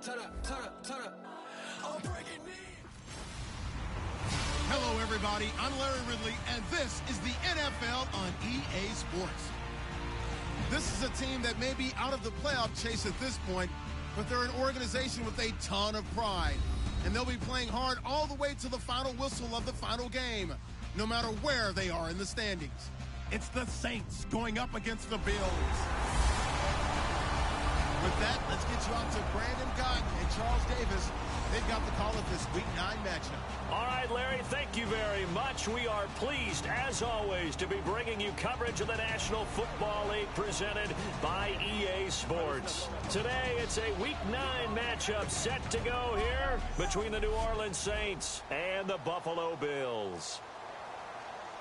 Hello, everybody. I'm Larry Ridley, and this is the NFL on EA Sports. This is a team that may be out of the playoff chase at this point, but they're an organization with a ton of pride, and they'll be playing hard all the way to the final whistle of the final game, no matter where they are in the standings. It's the Saints going up against the Bills. With that, let's get you out to Brandon Gott and Charles Davis. They've got the call of this Week 9 matchup. All right, Larry, thank you very much. We are pleased, as always, to be bringing you coverage of the National Football League presented by EA Sports. Today, it's a Week 9 matchup set to go here between the New Orleans Saints and the Buffalo Bills.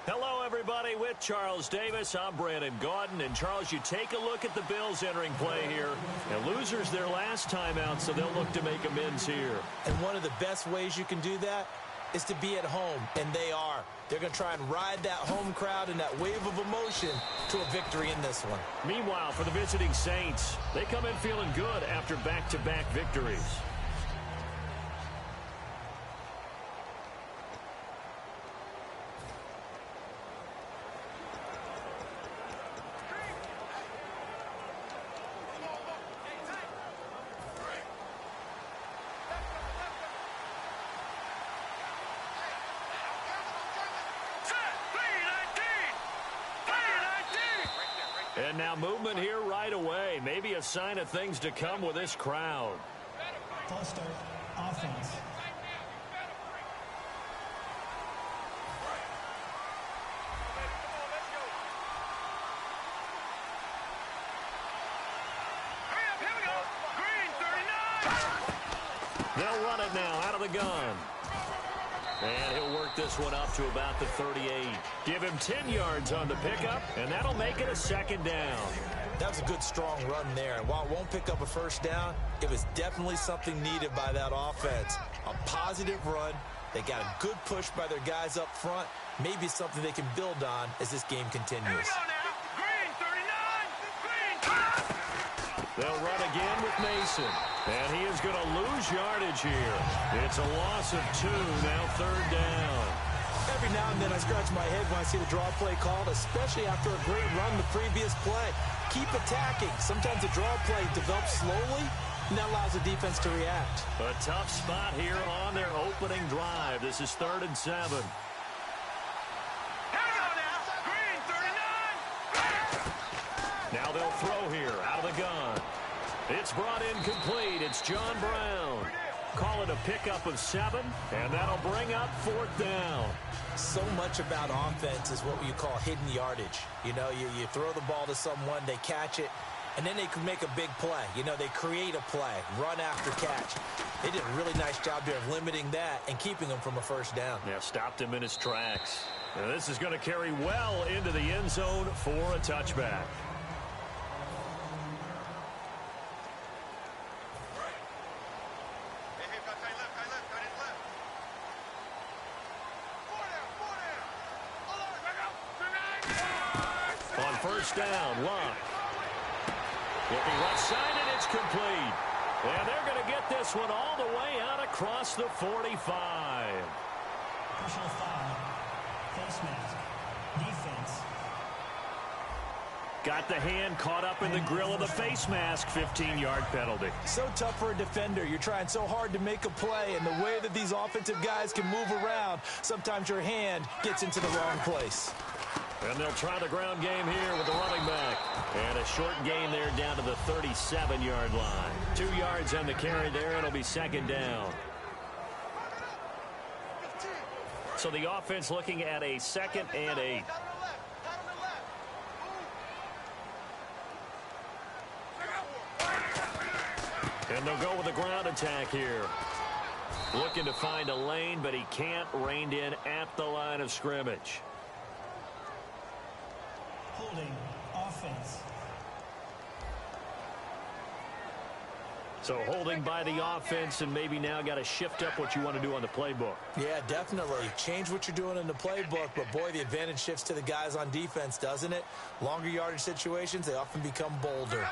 Hello, everybody. With Charles Davis, I'm Brandon Gaudin. And, Charles, you take a look at the Bills entering play here. And losers their last time out, so they'll look to make amends here. And one of the best ways you can do that is to be at home, and they are. They're going to try and ride that home crowd and that wave of emotion to a victory in this one. Meanwhile, for the visiting Saints, they come in feeling good after back-to-back victories. And now movement here right away. Maybe a sign of things to come with this crowd. False start, offense. They'll run it now out of the gun. And he'll work this one up to about the 38. Give him 10 yards on the pickup, and that'll make it a second down. That was a good, strong run there. And while it won't pick up a first down, it was definitely something needed by that offense. A positive run. They got a good push by their guys up front. Maybe something they can build on as this game continues. Here we go now. Green, 39. Green. They'll run again with Mason. And he is going to lose yardage here. It's a loss of 2, now third down. Every now and then I scratch my head when I see the draw play called, especially after a great run the previous play. Keep attacking. Sometimes the draw play develops slowly, and that allows the defense to react. A tough spot here on their opening drive. This is 3rd and 7. Here we go now. Green, 39. Now they'll throw here out of the gun. It's brought in complete. It's John Brown. Call it a pickup of 7, and that'll bring up 4th down. So much about offense is what you call hidden yardage. You know, you throw the ball to someone, they catch it, and then they can make a big play. You know, they create a play, run after catch. They did a really nice job there of limiting that and keeping him from a first down. Yeah, stopped him in his tracks. And this is going to carry well into the end zone for a touchback. First down, Luck. Looking left side, and it's complete. And they're going to get this one all the way out across the 45. Personal foul. Face mask. Defense. Got the hand caught up in the grill of the face mask. 15-yard penalty. So tough for a defender. You're trying so hard to make a play, and the way that these offensive guys can move around, sometimes your hand gets into the wrong place. And they'll try the ground game here with the running back. And a short gain there down to the 37-yard line. 2 yards on the carry there. It'll be 2nd down. So the offense looking at a 2nd and 8. And they'll go with a ground attack here. Looking to find a lane, but he can't. Reined in at the line of scrimmage. Holding. Offense. So holding by the offense, and maybe now got to shift up what you want to do on the playbook. Yeah, definitely. Change what you're doing in the playbook, but boy, the advantage shifts to the guys on defense, doesn't it? Longer yardage situations, they often become bolder.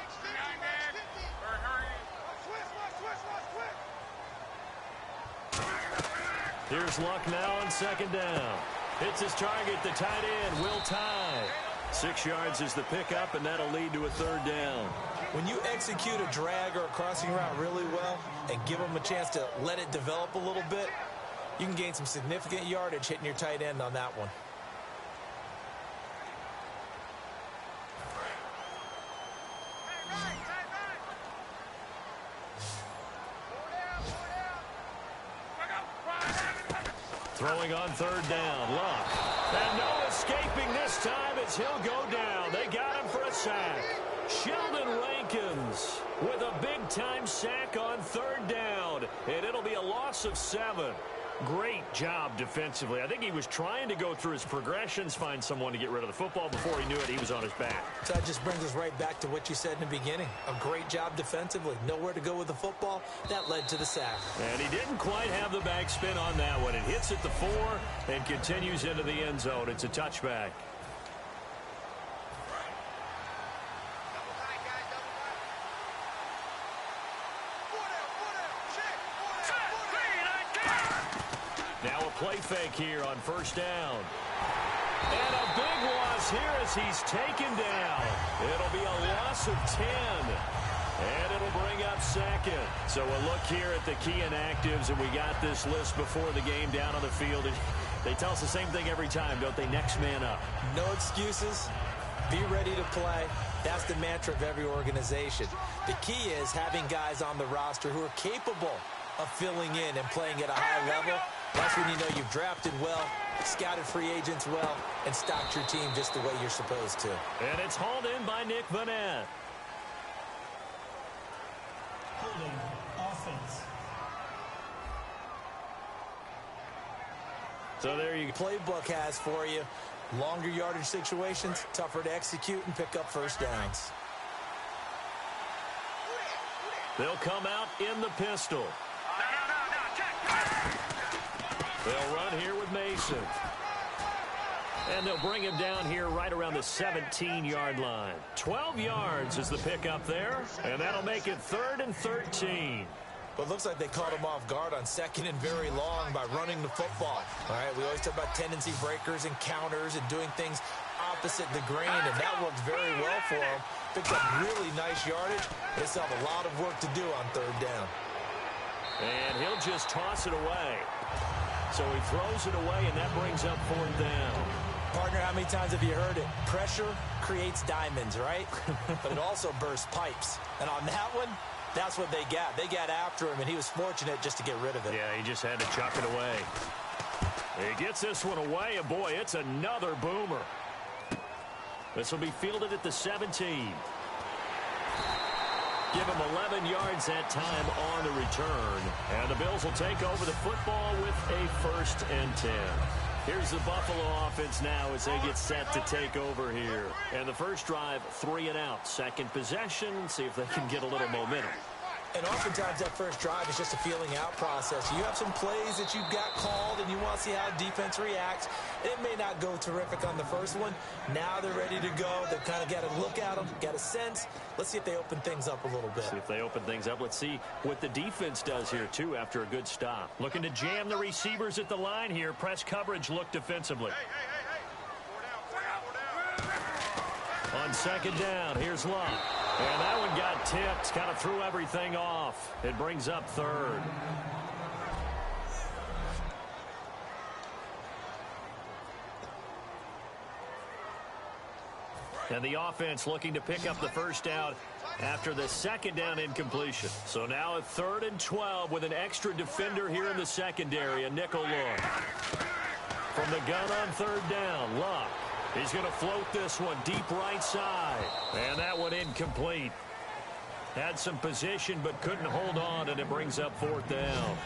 Here's Luck now on second down. Hits his target, the tight end, Will Tye. 6 yards is the pickup, and that'll lead to a third down. When you execute a drag or a crossing route really well and give them a chance to let it develop a little bit, you can gain some significant yardage hitting your tight end on that one. Throwing on third down, Luck. And no escaping this time as he'll go down. They got him for a sack. Sheldon Rankins with a big-time sack on third down. And it'll be a loss of 7. Great job defensively. I think he was trying to go through his progressions, find someone to get rid of the football. Before he knew it, he was on his back. So that just brings us right back to what you said in the beginning. A great job defensively. Nowhere to go with the football. That led to the sack. And he didn't quite have the backspin on that one. It hits at the 4 and continues into the end zone. It's a touchback. Now a play fake here on first down. And a big loss here as he's taken down. It'll be a loss of 10. And it'll bring up second. So a look here at the key inactives, and we got this list before the game down on the field. They tell us the same thing every time, don't they? Next man up. No excuses. Be ready to play. That's the mantra of every organization. The key is having guys on the roster who are capable of filling in and playing at a high level. That's when you know you've drafted well, scouted free agents well, and stocked your team just the way you're supposed to. And it's hauled in by Nick Vanette. Holding offense. So there you go. Playbook has for you. Longer yardage situations, tougher to execute and pick up first downs. They'll come out in the pistol. They'll run here with Mason. And they'll bring him down here right around the 17-yard line. 12 yards is the pickup there, and that'll make it 3rd and 13. But it looks like they caught him off guard on 2nd and very long by running the football. All right, we always talk about tendency breakers and counters and doing things opposite the grain, and that worked very well for him. Picked up really nice yardage. They still have a lot of work to do on 3rd down. And he'll just toss it away. So he throws it away, and that brings up 4th down. Partner, how many times have you heard it? Pressure creates diamonds, right? But it also bursts pipes. And on that one, that's what they got. They got after him, and he was fortunate just to get rid of it. Yeah, he just had to chuck it away. He gets this one away, and boy, it's another boomer. This will be fielded at the 17. Give him 11 yards that time on the return. And the Bills will take over the football with a 1st and 10. Here's the Buffalo offense now as they get set to take over here. And the first drive, 3 and out. Second possession, see if they can get a little momentum. And oftentimes that first drive is just a feeling out process. You have some plays that you've got called and you want to see how defense reacts. It may not go terrific on the first one. Now they're ready to go. They've kind of got to look at them, got a sense. Let's see if they open things up a little bit. See if they open things up. Let's see what the defense does here, too, after a good stop. Looking to jam the receivers at the line here. Press coverage look defensively. On 2nd down, here's Luck. And that one got tipped, kind of threw everything off. It brings up 3rd. And the offense looking to pick up the first down after the 2nd down incompletion. So now a 3rd and 12 with an extra defender here in the secondary, a nickel look. From the gun on 3rd down, Luck. He's going to float this one deep right side. And that one incomplete. Had some position but couldn't hold on, and it brings up 4th down.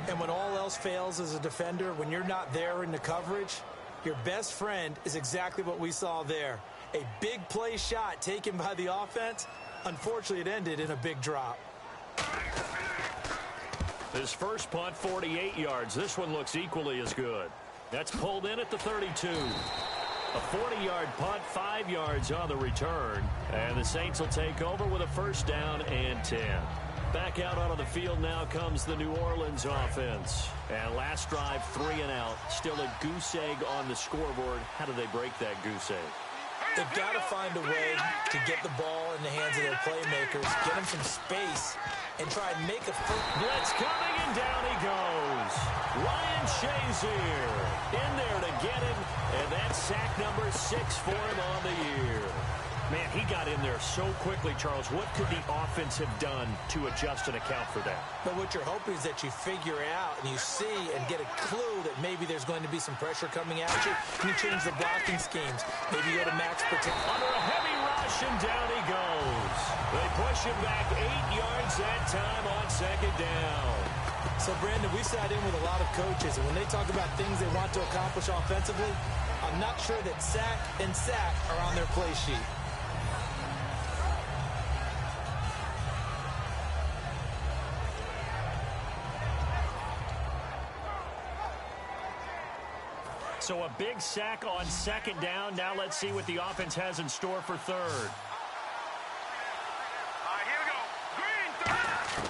And when all else fails as a defender, when you're not there in the coverage, your best friend is exactly what we saw there. A big play shot taken by the offense. Unfortunately, it ended in a big drop. His first punt, 48 yards. This one looks equally as good. That's pulled in at the 32. A 40-yard punt, 5 yards on the return. And the Saints will take over with a first down and 10. Back out onto the field now comes the New Orleans offense. And last drive, 3 and out. Still a goose egg on the scoreboard. How do they break that goose egg? They've got to find a way to get the ball in the hands of their playmakers, get them some space, and try and make a blitz coming, and down he goes. Ryan Shazier in there to get him, and that's sack number 6 for him on the year. Man, he got in there so quickly, Charles. What could the offense have done to adjust and account for that? But what you're hoping is that you figure out and you see and get a clue that maybe there's going to be some pressure coming at you. And you change the blocking schemes. Maybe you go to max protect. Under a heavy rush, and down he goes. They push him back 8 yards that time on second down. So, Brandon, we've sat in with a lot of coaches, and when they talk about things they want to accomplish offensively, I'm not sure that sack and sack are on their play sheet. So a big sack on second down. Now let's see what the offense has in store for third. All right, here we go. Green, third.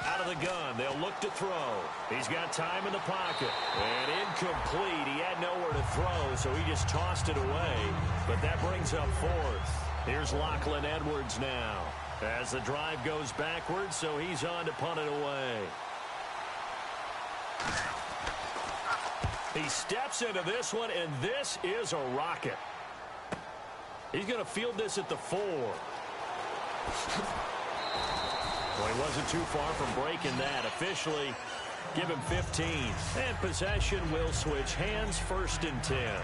Out of the gun. They'll look to throw. He's got time in the pocket. And incomplete. He had nowhere to throw, so he just tossed it away. But that brings up fourth. Here's Lachlan Edwards now. As the drive goes backwards, so he's on to punt it away. He steps into this one, and this is a rocket. He's going to field this at the 4. Well, he wasn't too far from breaking that. Officially, give him 15. And possession will switch hands, first and 10.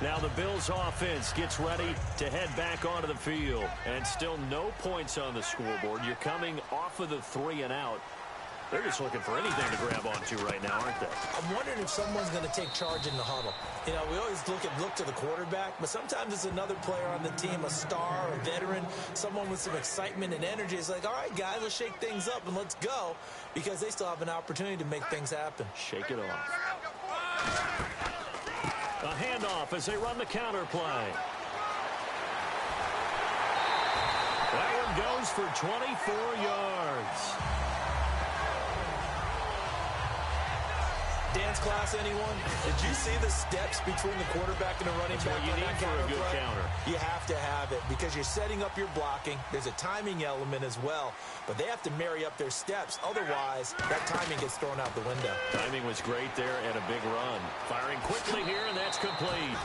Now the Bills offense gets ready to head back onto the field. And still no points on the scoreboard. You're coming off of the 3 and out. They're just looking for anything to grab onto right now, aren't they? I'm wondering if someone's going to take charge in the huddle. You know, we always look to the quarterback, but sometimes it's another player on the team, a star, a veteran, someone with some excitement and energy. It's like, all right, guys, let's shake things up and let's go, because they still have an opportunity to make things happen. Shake it off. A handoff as they run the counter play. That one goes for 24 yards. Dance class, anyone? Did you see the steps between the quarterback and the running back? That's what you need for a good counter. You have to have it because you're setting up your blocking. There's a timing element as well, but they have to marry up their steps. Otherwise, that timing gets thrown out the window. Timing was great there and a big run. Firing quickly here, and that's complete.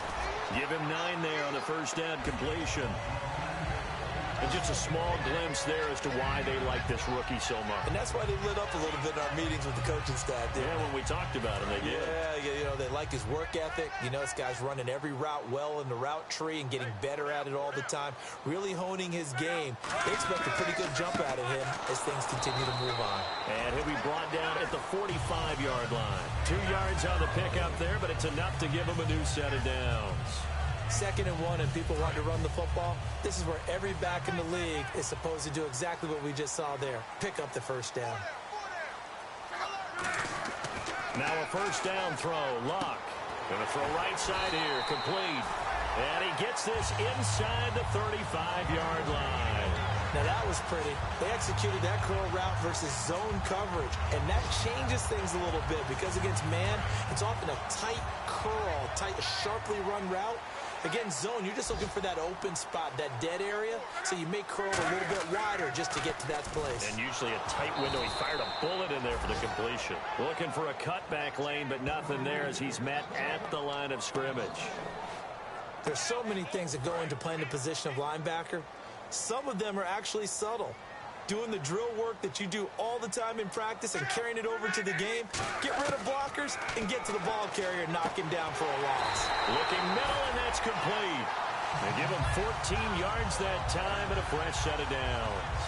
Give him 9 there on the first down completion. And just a small glimpse there as to why they like this rookie so much. And that's why they lit up a little bit in our meetings with the coaching staff. Yeah, when we talked about him, they did. Yeah, you know, they like his work ethic. You know, this guy's running every route well in the route tree and getting better at it all the time, really honing his game. They expect a pretty good jump out of him as things continue to move on. And he'll be brought down at the 45-yard line. 2 yards on the pickup there, but it's enough to give him a new set of downs. 2nd and 1 and people want to run the football. This is where every back in the league is supposed to do exactly what we just saw there. Pick up the first down. Now a first down throw. Luck. Going to throw right side here. Complete. And he gets this inside the 35-yard line. Now that was pretty. They executed that curl route versus zone coverage. And that changes things a little bit because against man, it's often a tight curl, tight, sharply run route. Against zone, you're just looking for that open spot, that dead area, so you may curl a little bit wider just to get to that place. And usually a tight window. He fired a bullet in there for the completion. Looking for a cutback lane, but nothing there as he's met at the line of scrimmage. There's so many things that go into playing the position of linebacker. Some of them are actually subtle. Doing the drill work that you do all the time in practice and carrying it over to the game. Get rid of blockers and get to the ball carrier and knock him down for a loss. Looking middle, and that's complete. They give him 14 yards that time and a fresh set of downs.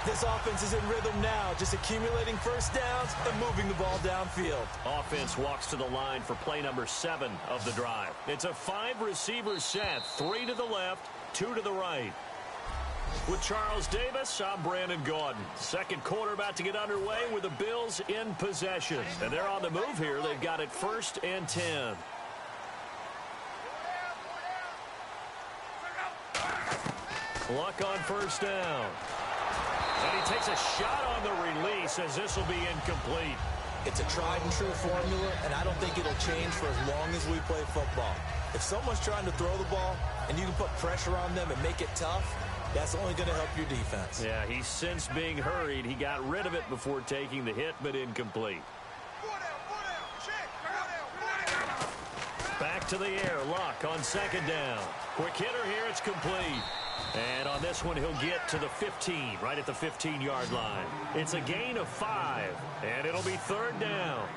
This offense is in rhythm now, just accumulating first downs and moving the ball downfield. Offense walks to the line for play number 7 of the drive. It's a 5-receiver set, 3 to the left, 2 to the right. With Charles Davis, I'm Brandon Gaudin. Second quarter about to get underway with the Bills in possession. And they're on the move here. They've got it 1st and 10. Luck on first down. And he takes a shot on the release as this will be incomplete. It's a tried and true formula, and I don't think it'll change for as long as we play football. If someone's trying to throw the ball and you can put pressure on them and make it tough, that's only going to help your defense. Yeah, he's since being hurried. He got rid of it before taking the hit, but incomplete. Back to the air. Luck on second down. Quick hitter here. It's complete. And on this one, he'll get to the 15, right at the 15-yard line. It's a gain of 5, and it'll be third down.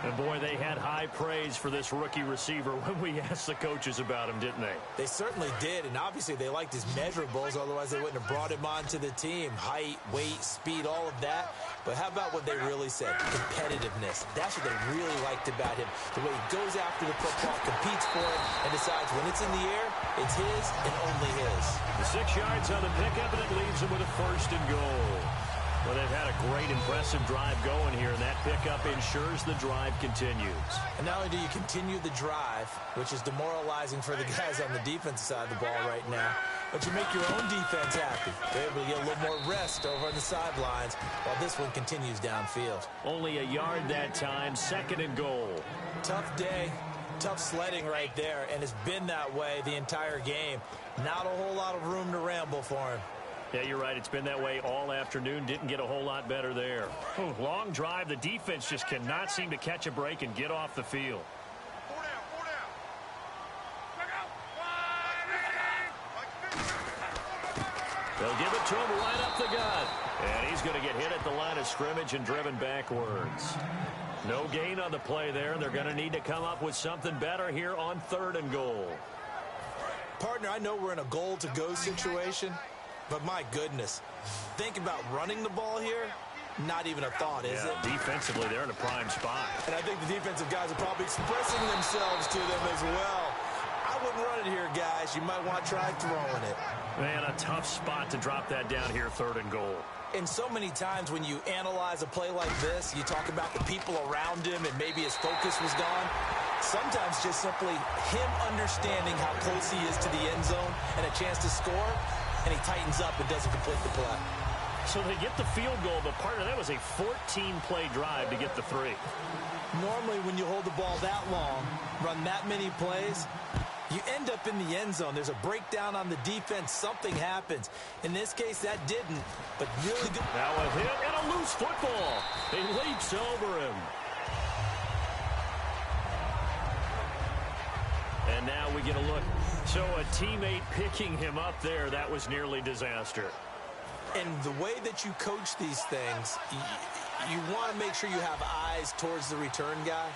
And, boy, they had high praise for this rookie receiver when we asked the coaches about him, didn't they? They certainly did, and obviously they liked his measurables. Otherwise, they wouldn't have brought him onto the team. Height, weight, speed, all of that. But how about what they really said? Competitiveness. That's what they really liked about him. The way he goes after the football, competes for it, and decides when it's in the air, it's his and only his. The 6 yards on the pickup, and it leaves him with a first and goal. Well, they've had a great, impressive drive going here, and that pickup ensures the drive continues. And not only do you continue the drive, which is demoralizing for the guys on the defensive side of the ball right now, but you make your own defense happy. They're able to get a little more rest over on the sidelines while this one continues downfield. Only a yard that time, second and goal. Tough day, tough sledding right there, and it's been that way the entire game. Not a whole lot of room to ramble for him. Yeah, you're right. It's been that way all afternoon. Didn't get a whole lot better there. Long drive. The defense just cannot seem to catch a break and get off the field. They'll give it to him right up the gut. And he's going to get hit at the line of scrimmage and driven backwards. No gain on the play there. They're going to need to come up with something better here on third and goal. Partner, I know we're in a goal-to-go situation, but my goodness, think about running the ball here. Not even a thought, is it? Defensively, they're in a prime spot. And I think the defensive guys are probably expressing themselves to them as well. I wouldn't run it here, guys. You might want to try throwing it. Man, a tough spot to drop that down here, third and goal. And so many times when you analyze a play like this, you talk about the people around him and maybe his focus was gone. Sometimes just simply him understanding how close he is to the end zone and a chance to score, and he tightens up and doesn't complete the play. So they get the field goal, but partner, that was a 14-play drive to get the 3. Normally, when you hold the ball that long, run that many plays, you end up in the end zone. There's a breakdown on the defense. Something happens. In this case, that didn't, but really good. Now a hit and a loose football. He leaps over him. And now we get a look. So a teammate picking him up there, that was nearly disaster. And the way that you coach these things, you want to make sure you have eyes towards the return guy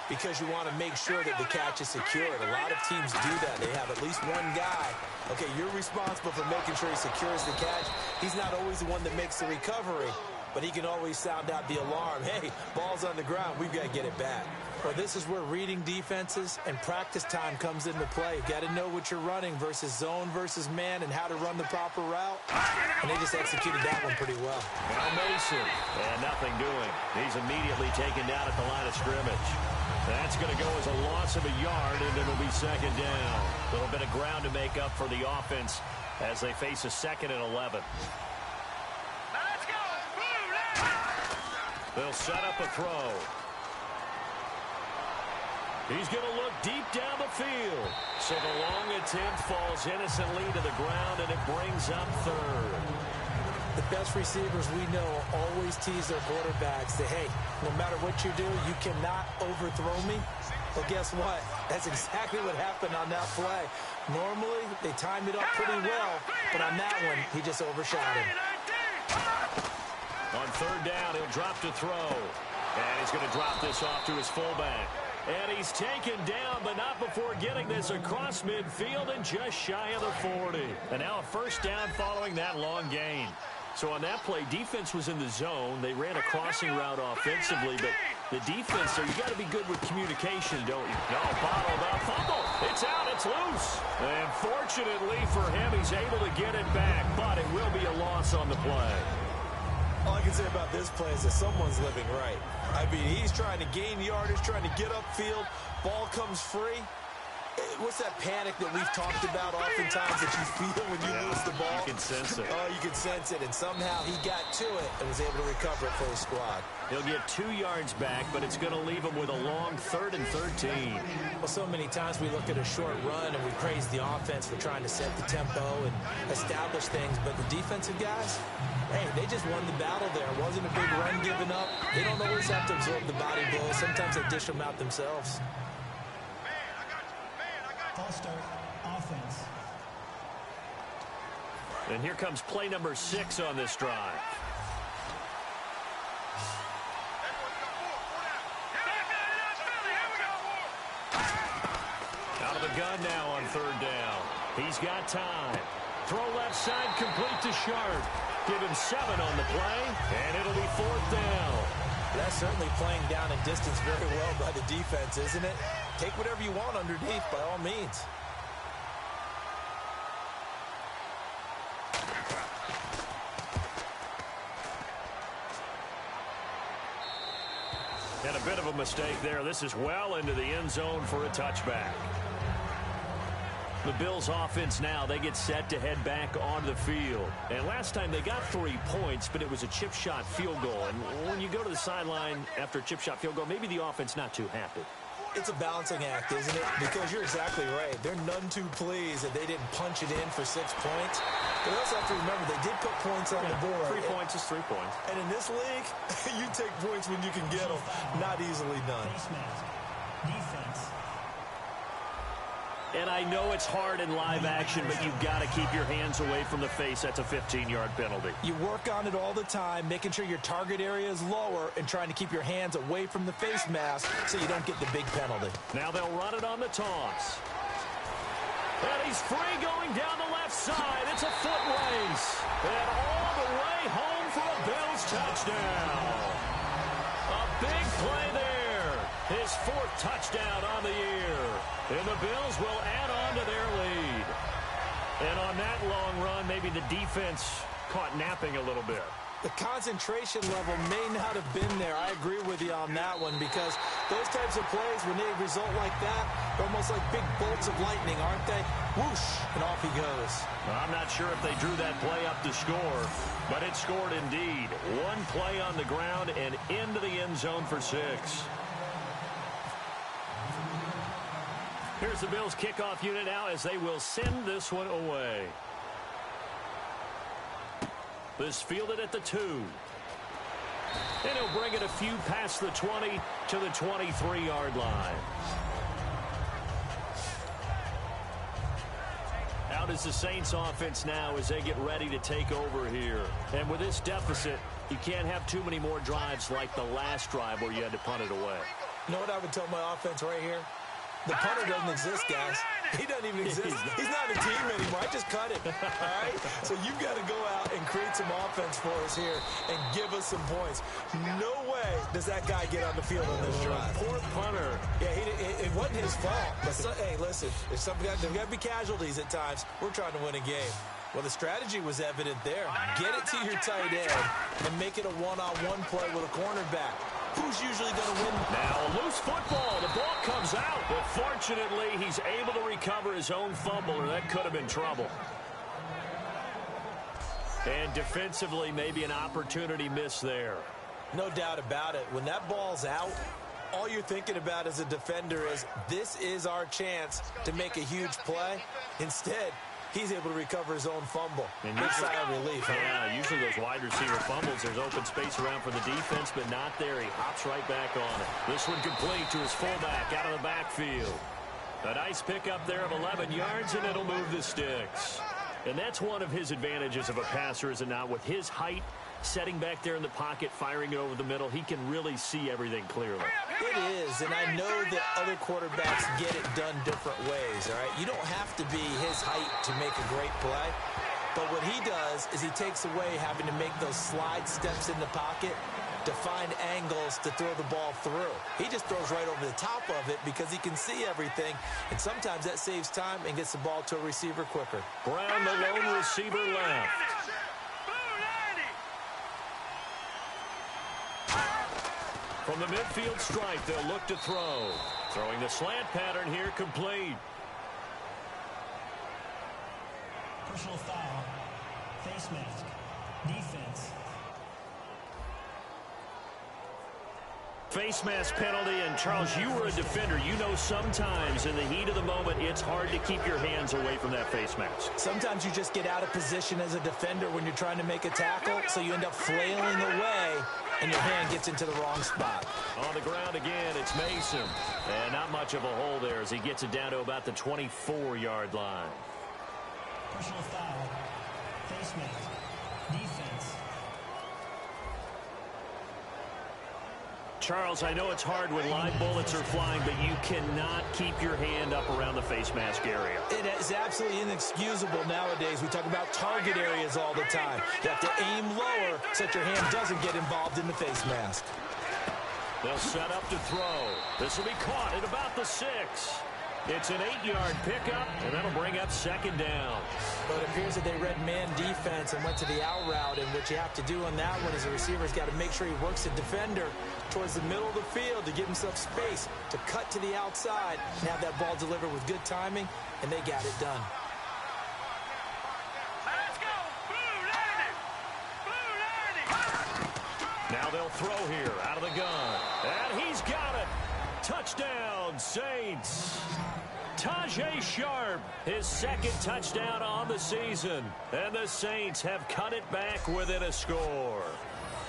because you want to make sure that the catch is secured. A lot of teams do that. They have at least one guy. Okay, you're responsible for making sure he secures the catch. He's not always the one that makes the recovery, but he can always sound out the alarm. Hey, ball's on the ground. We've got to get it back. Well, this is where reading defenses and practice time comes into play. You've got to know what you're running versus zone versus man and how to run the proper route. And they just executed that one pretty well. Now Mason, and nothing doing. He's immediately taken down at the line of scrimmage. That's going to go as a loss of a yard, and it'll be second down. A little bit of ground to make up for the offense as they face a 2nd and 11. Let's go. They'll set up a throw. He's going to look deep down the field. So the long attempt falls innocently to the ground, and it brings up third. The best receivers we know always tease their quarterbacks that, hey, no matter what you do, you cannot overthrow me. Well, guess what? That's exactly what happened on that play. Normally, they timed it up pretty well, but on that one, he just overshot him. On third down, he'll drop to throw. And he's going to drop this off to his fullback. And he's taken down, but not before getting this across midfield and just shy of the 40. And now a first down following that long gain. So on that play, defense was in the zone. They ran a crossing route offensively, but the defense there, you got to be good with communication, don't you? No, bottled up, fumble. It's out, it's loose. And fortunately for him, he's able to get it back, but it will be a loss on the play. All I can say about this play is that someone's living right. I mean, he's trying to gain yardage, trying to get upfield. Ball comes free. What's that panic that we've talked about oftentimes that you feel when you lose the ball? You can sense it. Oh, you can sense it. And somehow he got to it and was able to recover it for his squad. He'll get 2 yards back, but it's going to leave him with a long 3rd and 13. Well, so many times we look at a short run and we praise the offense for trying to set the tempo and establish things. But the defensive guys, hey, they just won the battle there. It wasn't a big run given up. They don't always have to absorb the body blows. Sometimes they dish them out themselves. False start, offense. And here comes play number 6 on this drive. Out of the gun now on 3rd down. He's got time. Throw left side, complete to Sharp. Give him 7 on the play, and it'll be 4th down. That's certainly playing down in distance very well by the defense, isn't it? Take whatever you want underneath, by all means. And a bit of a mistake there. This is well into the end zone for a touchback. The Bills offense now, they get set to head back onto the field. And last time they got 3 points, but it was a chip shot field goal. And when you go to the sideline after a chip shot field goal, maybe the offense not too happy. It's a balancing act, isn't it? Because you're exactly right. They're none too pleased that they didn't punch it in for 6 points. But also have to remember, they did put points on the board. 3 points is 3 points. And in this league, you take points when you can get them. Not easily done. Face mask. Defense. And I know it's hard in live action, but you've got to keep your hands away from the face. That's a 15-yard penalty. You work on it all the time, making sure your target area is lower and trying to keep your hands away from the face mask so you don't get the big penalty. Now they'll run it on the toss. And he's free going down the left side. It's a foot race. And all the way home for a Bills touchdown. A big play there. His 4th touchdown on the year. And the Bills will add on to their lead. And on that long run, maybe the defense caught napping a little bit. The concentration level may not have been there. I agree with you on that one because those types of plays, when they result like that, they're almost like big bolts of lightning, aren't they? Whoosh, and off he goes. Well, I'm not sure if they drew that play up to score, but it scored indeed. 1 play on the ground and into the end zone for 6. Here's the Bills kickoff unit now as they will send this one away. This fielded at the 2. And he'll bring it a few past the 20 to the 23-yard line. Out is the Saints offense now as they get ready to take over here. And with this deficit, you can't have too many more drives like the last drive where you had to punt it away. You know what I would tell my offense right here? The punter doesn't exist, guys. He doesn't even exist. He's not a team anymore. I just cut it, all right? So you've got to go out and create some offense for us here and give us some points. No way does that guy get on the field on this drive. Poor punter. Yeah, it wasn't his fault. But hey, listen, there's got to be casualties at times. We're trying to win a game. Well, the strategy was evident there. Get it to your tight end and make it a one-on-one play with a cornerback. Who's usually going to win? Now a loose football. The ball comes out. But fortunately, he's able to recover his own fumble, or that could have been trouble. And defensively, maybe an opportunity miss there. No doubt about it. When that ball's out, all you're thinking about as a defender is, this is our chance to make a huge play. Instead, he's able to recover his own fumble. And big sigh of relief. Yeah, usually those wide receiver fumbles, there's open space around for the defense, but not there. He hops right back on it. This one complete to his fullback out of the backfield. A nice pickup there of 11 yards, and it'll move the sticks. And that's one of his advantages of a passer, is it not? With his height, setting back there in the pocket, firing it over the middle, he can really see everything clearly. It is, and I know that other quarterbacks get it done different ways, all right? You don't have to be his height to make a great play, but what he does is he takes away having to make those slide steps in the pocket to find angles to throw the ball through. He just throws right over the top of it because he can see everything, and sometimes that saves time and gets the ball to a receiver quicker. Brown, the lone receiver, left. From the midfield stripe, they'll look to throw. Throwing the slant pattern here, complete. Personal foul. Face mask. Defense. Face mask penalty, and Charles, you were a defender. You know sometimes in the heat of the moment, it's hard to keep your hands away from that face mask. Sometimes you just get out of position as a defender when you're trying to make a tackle, so you end up flailing away, and your hand gets into the wrong spot. On the ground again, it's Mason. And not much of a hole there as he gets it down to about the 24-yard line. Personal foul. Face mask. Defense. Charles, I know it's hard when live bullets are flying, but you cannot keep your hand up around the face mask area. It is absolutely inexcusable nowadays. We talk about target areas all the time. You have to aim lower so that your hand doesn't get involved in the face mask. They'll set up to throw. This will be caught at about the 6. It's an 8-yard pickup, and that'll bring up second down. But it appears that they read man defense and went to the out route, and what you have to do on that one is the receiver's got to make sure he works the defender towards the middle of the field to give himself space to cut to the outside and have that ball delivered with good timing, and they got it done. Let's go. Blue Lightning. Blue Lightning. Now they'll throw here out of the gun. And he's got it. Touchdown, Saints. Tajay Sharp, his second touchdown on the season. And the Saints have cut it back within a score.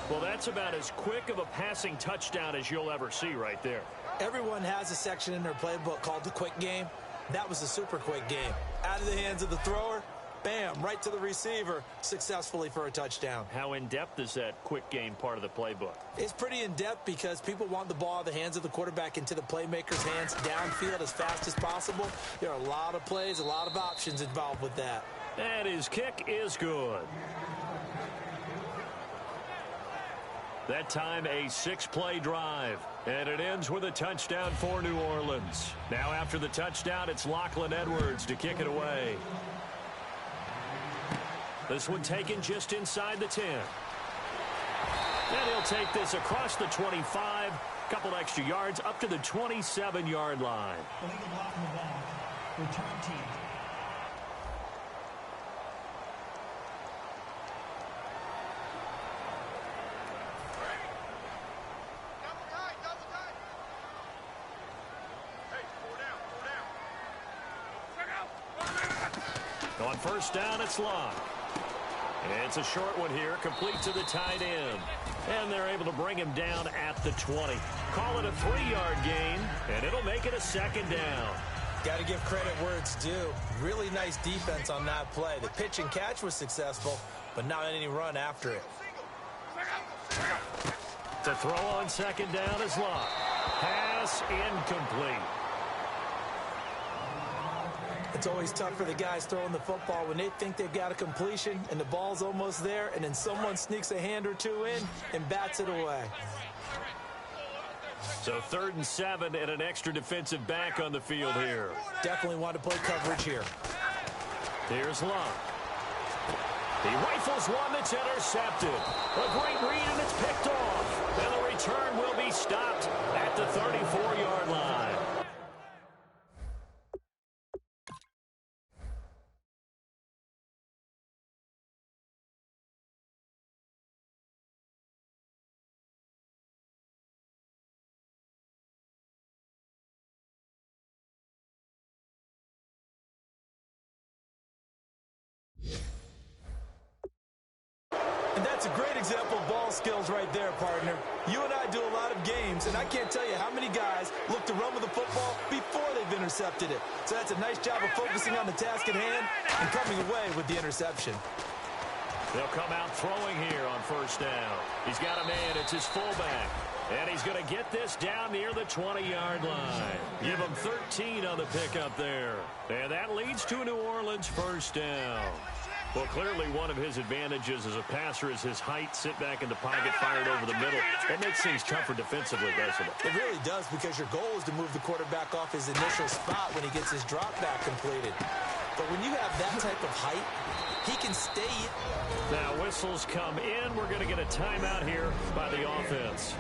Well, that's about as quick of a passing touchdown as you'll ever see right there. Everyone has a section in their playbook called the quick game. That was a super quick game. Out of the hands of the thrower, bam, right to the receiver, successfully for a touchdown. How in-depth is that quick game part of the playbook? It's pretty in-depth because people want the ball out of the hands of the quarterback into the playmaker's hands downfield as fast as possible. There are a lot of plays, a lot of options involved with that. And his kick is good. That time a 6-play drive. And it ends with a touchdown for New Orleans. Now after the touchdown, it's Lachlan Edwards to kick it away. This one taken just inside the 10. And he'll take this across the 25. Couple extra yards up to the 27-yard line. Illegal block in the back. Return team. On first down, it's Locke. It's a short one here, complete to the tight end. And they're able to bring him down at the 20. Call it a 3-yard gain, and it'll make it a second down. Got to give credit where it's due. Really nice defense on that play. The pitch and catch was successful, but not any run after it. To throw on second down is Locke. Pass incomplete. It's always tough for the guys throwing the football when they think they've got a completion and the ball's almost there, and then someone sneaks a hand or two in and bats it away. So 3rd and 7 and an extra defensive back on the field here. Definitely want to play coverage here. Here's Locke. He rifles one that's intercepted. A great read, and it's picked off. And the return will be stopped at the 34-yard line. And that's a great example of ball skills right there, partner. You and I do a lot of games, and I can't tell you how many guys look to run with the football before they've intercepted it. So that's a nice job of focusing on the task at hand and coming away with the interception. They'll come out throwing here on first down. He's got a man. It's his fullback. And he's going to get this down near the 20-yard line. Give him 13 on the pickup there. And that leads to a New Orleans first down. Well, clearly one of his advantages as a passer is his height. Sit back in the pocket, fired over the middle. That makes things tougher defensively, doesn't it? It really does, because your goal is to move the quarterback off his initial spot when he gets his drop back completed. But when you have that type of height, he can stay. Now whistles come in. We're going to get a timeout here by the offense.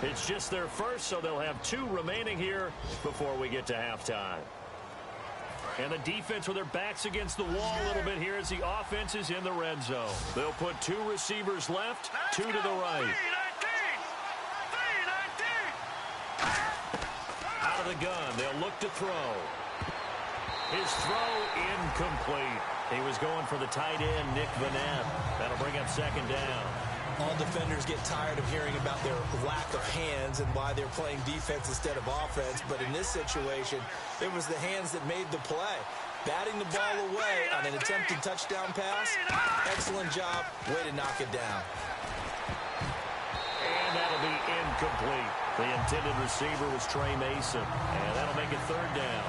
It's just their first, so they'll have 2 remaining here before we get to halftime. And the defense with their backs against the wall a little bit here as the offense is in the red zone. They'll put 2 receivers left, 2 to the right. Out of the gun, they'll look to throw. His throw incomplete. He was going for the tight end, Nick Vanette. That'll bring up second down. All defenders get tired of hearing about their lack of hands and why they're playing defense instead of offense. But in this situation, it was the hands that made the play. Batting the ball away on an attempted touchdown pass. Excellent job. Way to knock it down. And that'll be incomplete. The intended receiver was Trey Mason. And that'll make it third down.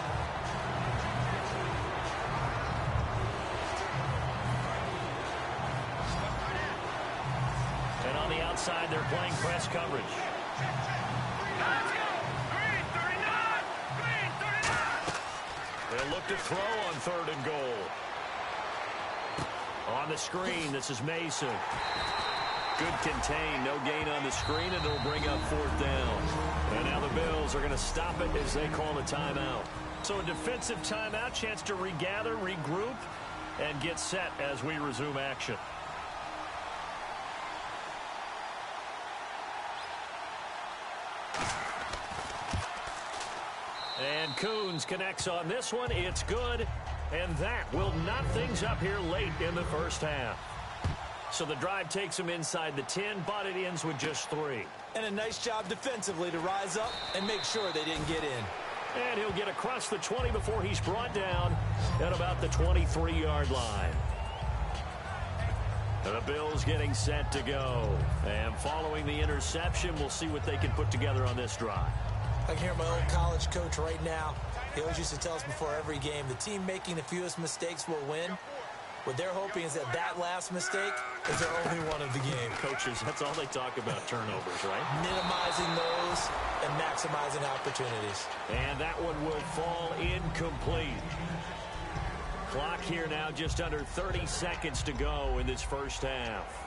And on the outside, they're playing press coverage. They'll look to throw on third and goal. On the screen, this is Mason. Good contain, no gain on the screen, and it'll bring up fourth down. And now the Bills are going to stop it as they call a timeout. So a defensive timeout, chance to regather, regroup, and get set as we resume action. And Coons connects on this one. It's good. And that will knot things up here late in the first half. So the drive takes them inside the 10, but it ends with just 3. And a nice job defensively to rise up and make sure they didn't get in. And he'll get across the 20 before he's brought down at about the 23-yard line. The Bills getting set to go. And following the interception, we'll see what they can put together on this drive. I can hear my old college coach right now. He always used to tell us before every game, the team making the fewest mistakes will win. What they're hoping is that that last mistake is their only one of the game. Coaches, that's all they talk about, turnovers, right? Minimizing those and maximizing opportunities. And that one will fall incomplete. Clock here now just under 30 seconds to go in this first half.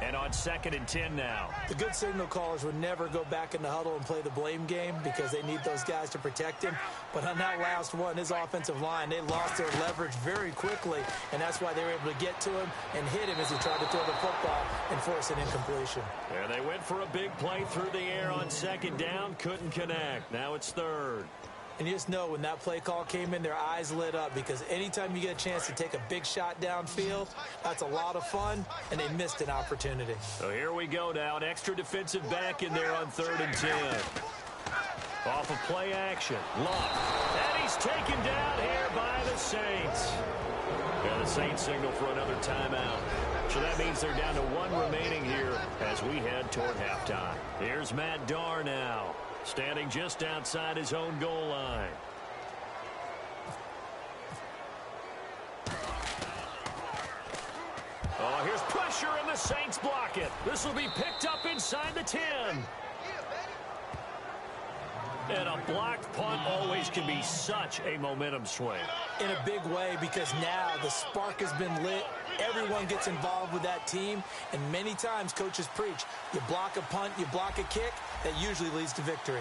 And on 2nd and 10 now. The good signal callers would never go back in the huddle and play the blame game because they need those guys to protect him. But on that last one, his offensive line, they lost their leverage very quickly, and that's why they were able to get to him and hit him as he tried to throw the football and force an incompletion. And they went for a big play through the air on 2nd down, couldn't connect. Now it's 3rd. And you just know when that play call came in, their eyes lit up because anytime you get a chance to take a big shot downfield, that's a lot of fun, and they missed an opportunity. So here we go now, an extra defensive back in there on 3rd and 10. Off of play action, Luck. And he's taken down here by the Saints. And the Saints signal for another timeout. So that means they're down to 1 remaining here as we head toward halftime. Here's Matt Darr now, standing just outside his own goal line. Oh, here's pressure, and the Saints block it. This will be picked up inside the 10. And a blocked punt always can be such a momentum swing. In a big way, because now the spark has been lit. Everyone gets involved with that team. And many times coaches preach, you block a punt, you block a kick, that usually leads to victory.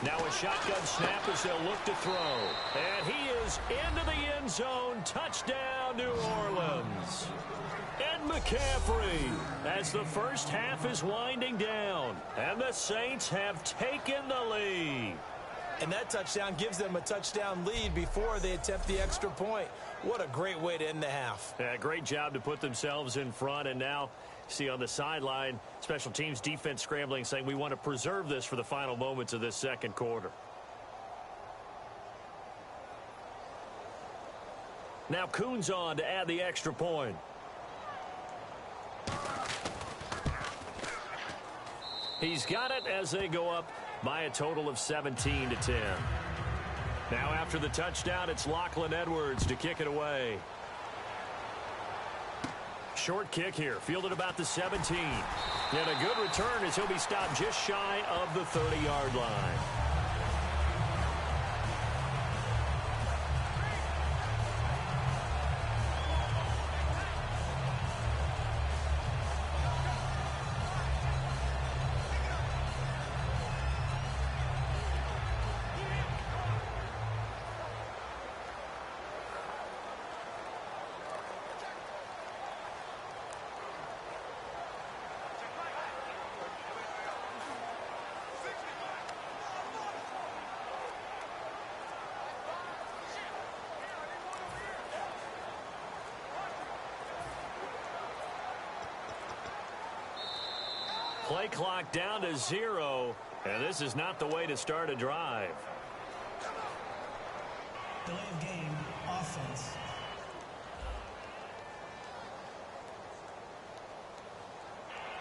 Now a shotgun snap as they'll look to throw. And he is into the end zone. Touchdown, New Orleans. Ed McCaffrey as the first half is winding down. And the Saints have taken the lead. And that touchdown gives them a touchdown lead before they attempt the extra point. What a great way to end the half. Yeah, great job to put themselves in front. And now, see on the sideline, special teams defense scrambling, saying we want to preserve this for the final moments of this second quarter. Now Coons on to add the extra point. He's got it as they go up by a total of 17-10. Now after the touchdown, it's Lachlan Edwards to kick it away. Short kick here, fielded about the 17. And a good return as he'll be stopped just shy of the 30-yard line. Play clock down to 0, and this is not the way to start a drive. Delay of game, offense.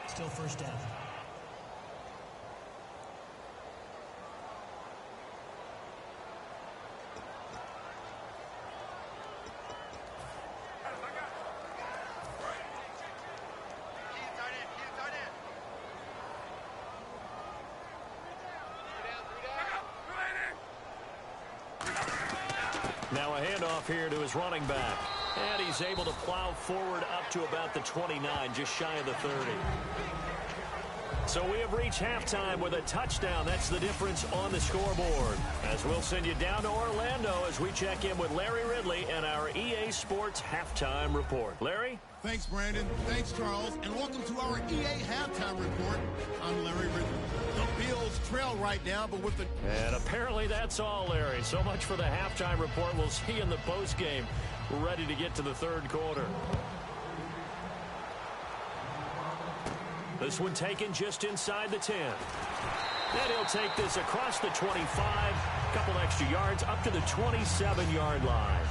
Still first down. Now a handoff here to his running back. And he's able to plow forward up to about the 29, just shy of the 30. So we have reached halftime with a touchdown. That's the difference on the scoreboard. As we'll send you down to Orlando as we check in with Larry Ridley and our EA Sports Halftime Report. Larry? Thanks, Brandon. Thanks, Charles. And welcome to our EA Halftime Report. I'm Larry Ridley. The Bills trail right now, but with the... And apparently that's all, Larry. So much for the halftime report. We'll see you in the postgame. We're ready to get to the third quarter. This one taken just inside the 10. Then he'll take this across the 25. A couple extra yards up to the 27-yard line.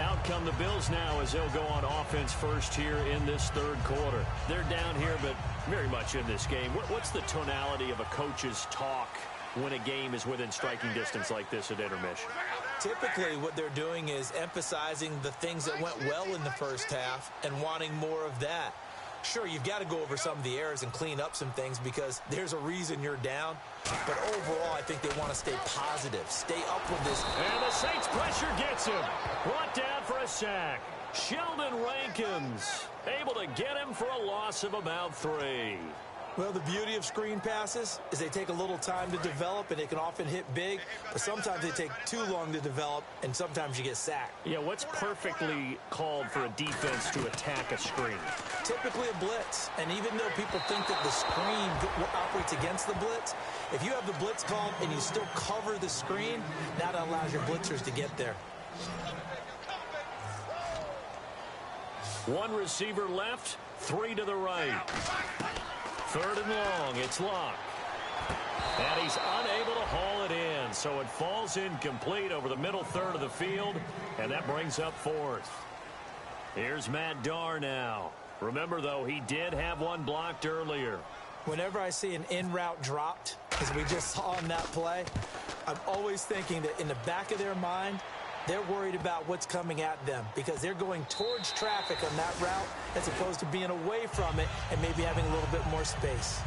Out come the Bills now as they'll go on offense first here in this third quarter. They're down here, but very much in this game. What's the tonality of a coach's talk when a game is within striking distance like this at intermission? Typically, what they're doing is emphasizing the things that went well in the first half and wanting more of that. Sure, you've got to go over some of the errors and clean up some things because there's a reason you're down. But overall, I think they want to stay positive, stay up with this. And the Saints pressure gets him. Brought down for a sack. Sheldon Rankins able to get him for a loss of about 3. Well, the beauty of screen passes is they take a little time to develop, and they can often hit big, but sometimes they take too long to develop, and sometimes you get sacked. Yeah, what's perfectly called for a defense to attack a screen? Typically a blitz, and even though people think that the screen operates against the blitz, if you have the blitz called and you still cover the screen, that allows your blitzers to get there. One receiver left, 3 to the right. Third and long, it's locked. And he's unable to haul it in, so it falls incomplete over the middle third of the field, and that brings up 4th. Here's Matt Darr now. Remember, though, he did have one blocked earlier. Whenever I see an in-route dropped, as we just saw on that play, I'm always thinking that in the back of their mind, they're worried about what's coming at them because they're going towards traffic on that route as opposed to being away from it and maybe having a little bit more space.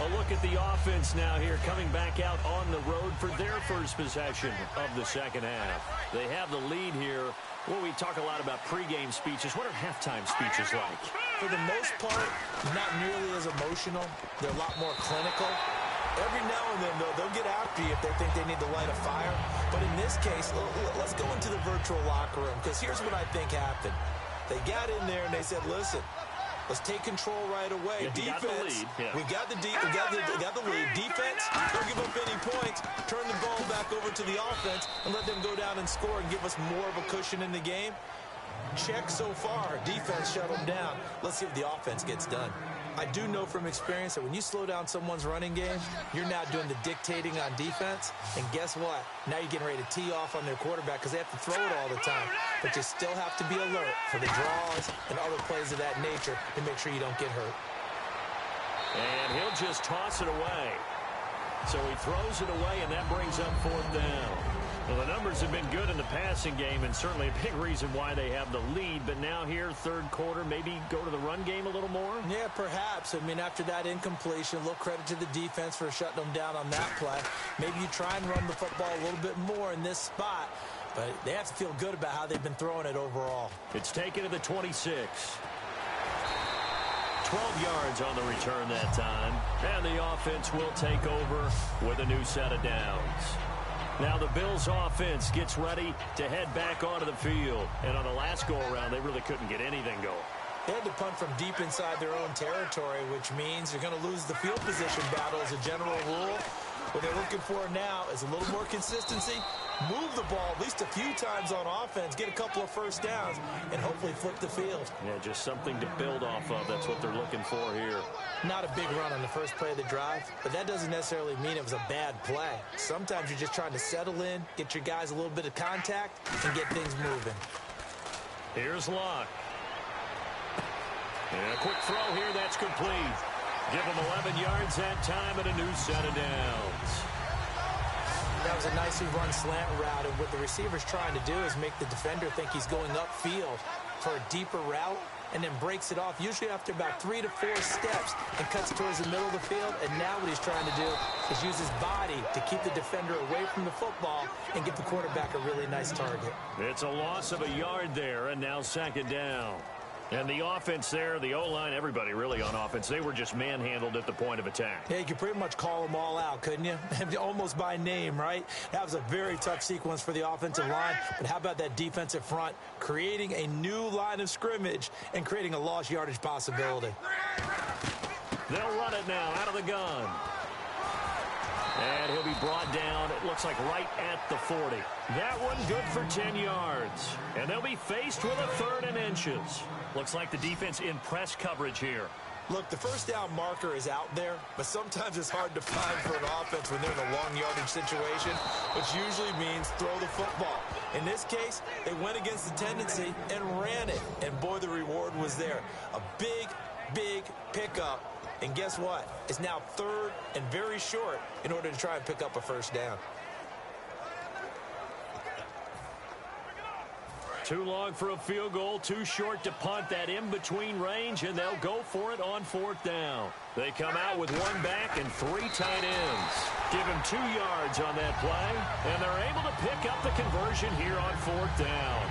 A look at the offense now here coming back out on the road for their first possession of the second half. They have the lead here. Well, we talk a lot about pregame speeches. What are halftime speeches like? For the most part, not nearly as emotional. They're a lot more clinical. Every now and then, though, they'll get after you if they think they need to light a fire. But in this case, let's go into the virtual locker room because here's what I think happened. They got in there and they said, listen, let's take control right away. Yeah, defense, we got the lead. Defense, don't give up any points. Turn the ball back over to the offense and let them go down and score and give us more of a cushion in the game. Check so far. Defense shut them down. Let's see if the offense gets done. I do know from experience that when you slow down someone's running game, you're now doing the dictating on defense. And guess what? Now you're getting ready to tee off on their quarterback because they have to throw it all the time. But you still have to be alert for the draws and other plays of that nature to make sure you don't get hurt. And he'll just toss it away. So he throws it away, and that brings up 4th down. Well, the numbers have been good in the passing game, and certainly a big reason why they have the lead. But now here, third quarter, maybe go to the run game a little more? Yeah, perhaps. I mean, after that incompletion, a little credit to the defense for shutting them down on that play. Maybe you try and run the football a little bit more in this spot. But they have to feel good about how they've been throwing it overall. It's taken to the 26. 12 yards on the return that time. And the offense will take over with a new set of downs. Now the Bills offense gets ready to head back onto the field. And on the last go-around, they really couldn't get anything going. They had to punt from deep inside their own territory, which means you're going to lose the field position battle as a general rule. What they're looking for now is a little more consistency move the ball at least a few times on offense, get a couple of first downs, and hopefully flip the field. Yeah, just something to build off of. That's what they're looking for here. Not a big run on the first play of the drive, but that doesn't necessarily mean it was a bad play. Sometimes you're just trying to settle in, get your guys a little bit of contact, and get things moving. Here's Luck. And a quick throw here, that's complete. Give him 11 yards that time and a new set of downs. That was a nicely run slant route, and what the receiver's trying to do is make the defender think he's going upfield for a deeper route, and then breaks it off, usually after about 3 to 4 steps, and cuts towards the middle of the field. And now what he's trying to do is use his body to keep the defender away from the football and give the quarterback a really nice target. It's a loss of a yard there, and now second down. And the offense there, the O-line, everybody really on offense, they were just manhandled at the point of attack. Yeah, you could pretty much call them all out, couldn't you? Almost by name, right? That was a very tough sequence for the offensive line. But how about that defensive front creating a new line of scrimmage and creating a lost yardage possibility? They'll run it now out of the gun. And he'll be brought down, it looks like right at the 40. That one good for 10 yards. And they'll be faced with a 3rd and inches. Looks like the defense in press coverage here. Look, the first down marker is out there, but sometimes it's hard to find for an offense when they're in a long yardage situation, which usually means throw the football. In this case, they went against the tendency and ran it. And boy, the reward was there. A big, big pickup. And guess what? It's now 3rd and very short in order to try and pick up a first down. Too long for a field goal, too short to punt. That in-between range, and they'll go for it on 4th down. They come out with 1 back and 3 tight ends. Give him 2 yards on that play, and they're able to pick up the conversion here on 4th down.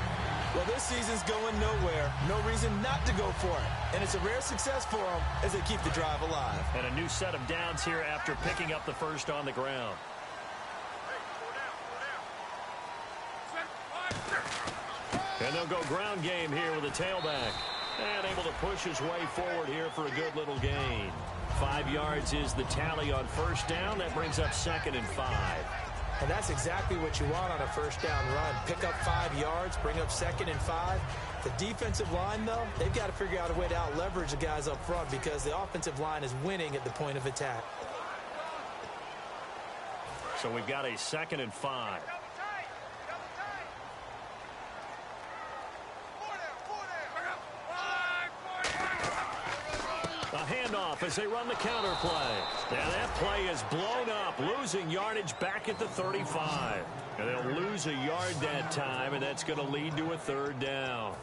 Well, this season's going nowhere. No reason not to go for it. And it's a rare success for them as they keep the drive alive. And a new set of downs here after picking up the first on the ground. And they'll go ground game here with a tailback. And able to push his way forward here for a good little gain. 5 yards is the tally on first down. That brings up 2nd and 5. And that's exactly what you want on a first down run. Pick up 5 yards, bring up 2nd and 5. The defensive line, though, they've got to figure out a way to out-leverage the guys up front because the offensive line is winning at the point of attack. So we've got a 2nd and 5. A handoff as they run the counter play. And that play is blown up, losing yardage back at the 35. And they'll lose a yard that time, and that's going to lead to a 3rd down.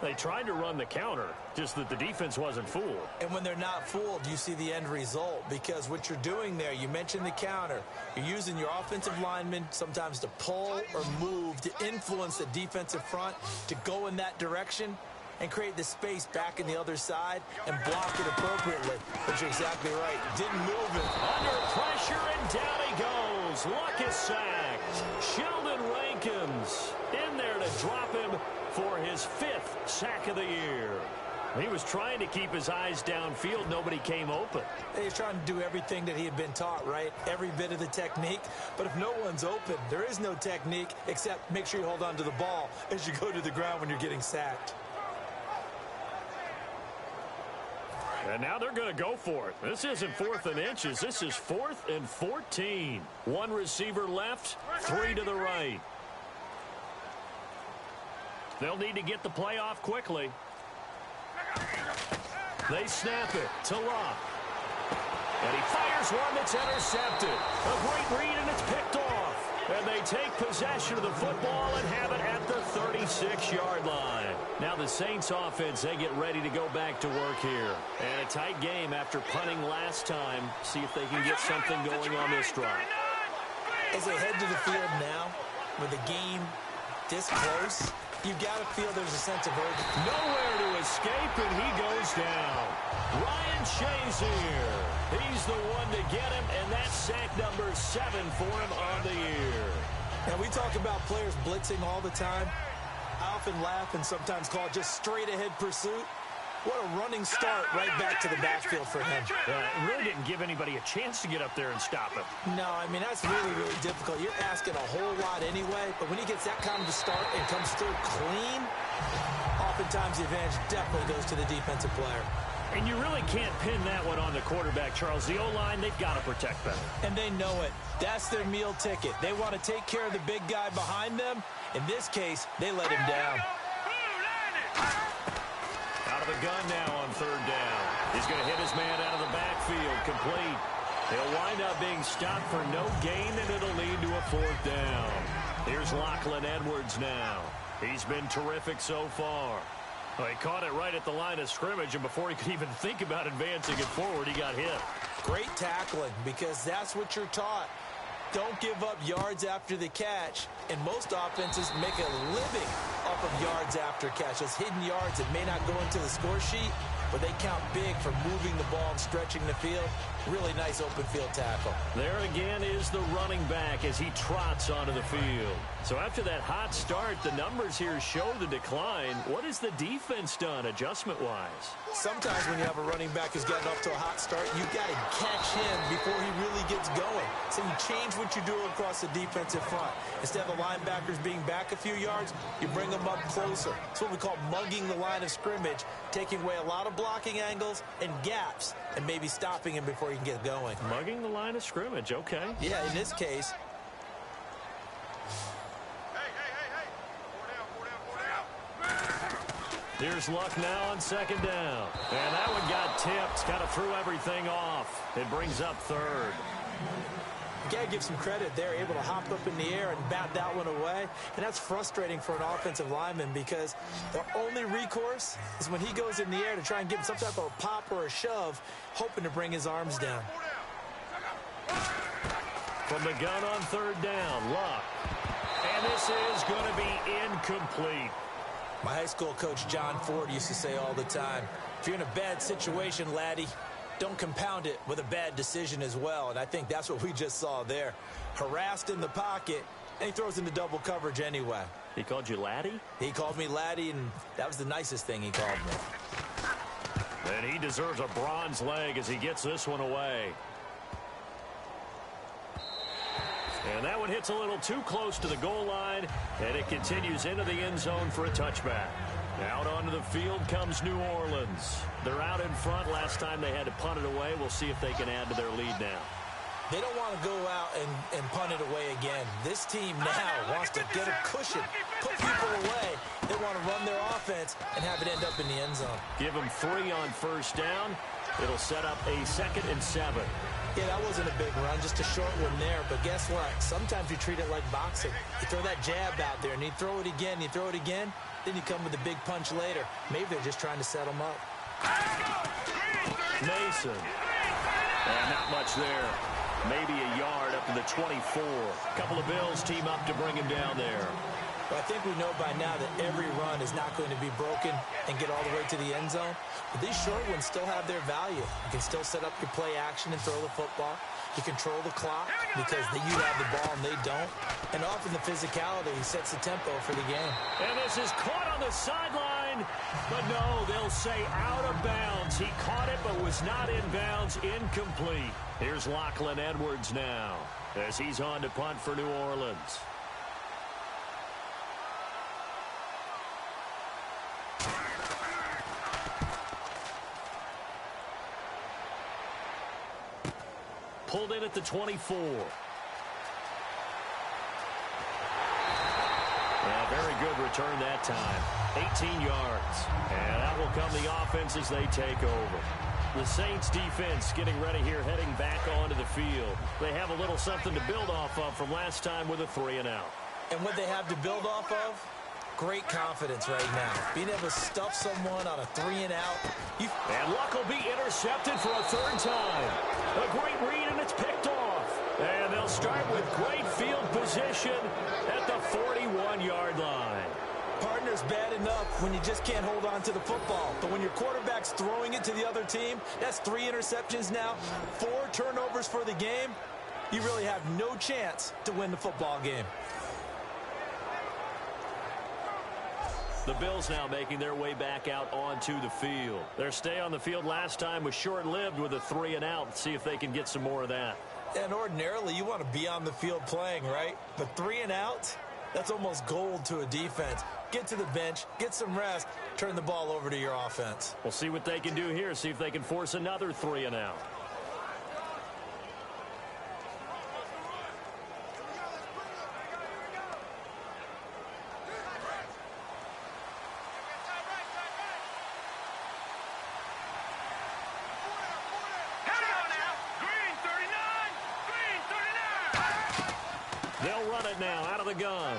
They tried to run the counter, just that the defense wasn't fooled. And when they're not fooled, you see the end result. Because what you're doing there, you mentioned the counter. You're using your offensive linemen sometimes to pull or move to influence the defensive front to go in that direction and create the space back in the other side and block it appropriately. But you're exactly right. Didn't move it. Under pressure, and down he goes. Luck is sacked. Sheldon Rankins in there to drop him for his 5th sack of the year. He was trying to keep his eyes downfield. Nobody came open. He's trying to do everything that he had been taught, right? Every bit of the technique. But if no one's open, there is no technique except make sure you hold on to the ball as you go to the ground when you're getting sacked. And now they're going to go for it. This isn't 4th and inches. This is 4th and 14. 1 receiver left, 3 to the right. They'll need to get the play off quickly. They snap it to Luck. And he fires one that's intercepted. A great read, and it's picked off. And they take possession of the football and have it at the 36-yard line. Now the Saints offense, they get ready to go back to work here. And a tight game after punting last time. See if they can get something going on this drive. As they head to the field now, with the game this close, you've got to feel there's a sense of urgency. Nowhere to escape, and he goes down. Ryan Shazier. He's the one to get him, and that's sack number 7 for him on the year. And we talk about players blitzing all the time. I often laugh and sometimes call it just straight-ahead pursuit. What a running start right back to the backfield for him. It really didn't give anybody a chance to get up there and stop him. No, I mean, that's really, really difficult. You're asking a whole lot anyway, but when he gets that kind of a start and comes through clean, oftentimes the advantage definitely goes to the defensive player. And you really can't pin that one on the quarterback, Charles. The O-line, they've got to protect better. And they know it. That's their meal ticket. They want to take care of the big guy behind them. In this case, they let him down. Out of the gun now on third down. He's going to hit his man out of the backfield, complete. He'll wind up being stopped for no gain, and it'll lead to a fourth down. Here's Lachlan Edwards now. He's been terrific so far. Well, he caught it right at the line of scrimmage, and before he could even think about advancing it forward, he got hit. Great tackling, because that's what you're taught. Don't give up yards after the catch, and most offenses make a living off of yards after catch. Those hidden yards that may not go into the score sheet, but they count big for moving the ball and stretching the field. Really nice open field tackle. There again is the running back as he trots onto the field. So after that hot start, the numbers here show the decline. What has the defense done adjustment-wise? Sometimes when you have a running back who's gotten off to a hot start, you've got to catch him before he really gets going. So you change what you do across the defensive front. Instead of the linebackers being back a few yards, you bring them up closer. It's what we call mugging the line of scrimmage, taking away a lot of blocking angles and gaps, and maybe stopping him before he can get going. Mugging the line of scrimmage, okay. Yeah, in this case. Here's Luck now on second down. And that one got tipped. Kind of threw everything off. It brings up third. You got to give some credit there, able to hop up in the air and bat that one away. And that's frustrating for an offensive lineman because their only recourse is when he goes in the air to try and give him some type of a pop or a shove, hoping to bring his arms down. From the gun on third down, Luck. And this is going to be incomplete. My high school coach, John Ford, used to say all the time, if you're in a bad situation, laddie, don't compound it with a bad decision as well. And I think that's what we just saw there. Harassed in the pocket, and he throws into double coverage anyway. He called you laddie? He called me laddie, and that was the nicest thing he called me. And he deserves a bronze leg as he gets this one away. And that one hits a little too close to the goal line, and it continues into the end zone for a touchback. Out onto the field comes New Orleans. They're out in front. Last time they had to punt it away. We'll see if they can add to their lead now. They don't want to go out and punt it away again. This team now wants to get a cushion, put people away. They want to run their offense and have it end up in the end zone. Give them 3 on first down. It'll set up a 2nd and 7. Yeah, that wasn't a big run, just a short one there. But guess what? Sometimes you treat it like boxing. You throw that jab out there, and you throw it again, you throw it again, then you come with a big punch later. Maybe they're just trying to set them up. Mason. And not much there. Maybe a yard up to the 24. A couple of Bills team up to bring him down there. Well, I think we know by now that every run is not going to be broken and get all the way to the end zone. But these short ones still have their value. You can still set up your play action and throw the football. You control the clock because you have the ball and they don't. And often the physicality sets the tempo for the game. And this is caught on the sideline. But no, they'll say out of bounds. He caught it but was not in bounds. Incomplete. Here's Lachlan Edwards now as he's on to punt for New Orleans. Pulled in at the 24. Yeah, very good return that time. 18 yards. And that will come the offense as they take over. The Saints defense getting ready here, heading back onto the field. They have a little something to build off of from last time with a 3-and-out. And what they have to build off of? Great confidence right now. Being able to stuff someone on a 3-and-out. And Luck will be intercepted for a 3rd time. A great read, and it's picked off. And they'll start with great field position at the 41-yard line. Partner's bad enough when you just can't hold on to the football. But when your quarterback's throwing it to the other team, that's 3 interceptions now, 4 turnovers for the game. You really have no chance to win the football game. The Bills now making their way back out onto the field. Their stay on the field last time was short-lived with a 3 and out. See if they can get some more of that. And ordinarily, you want to be on the field playing, right? But 3 and out, that's almost gold to a defense. Get to the bench, get some rest, turn the ball over to your offense. We'll see what they can do here, see if they can force another 3 and out. They'll run it now out of the gun.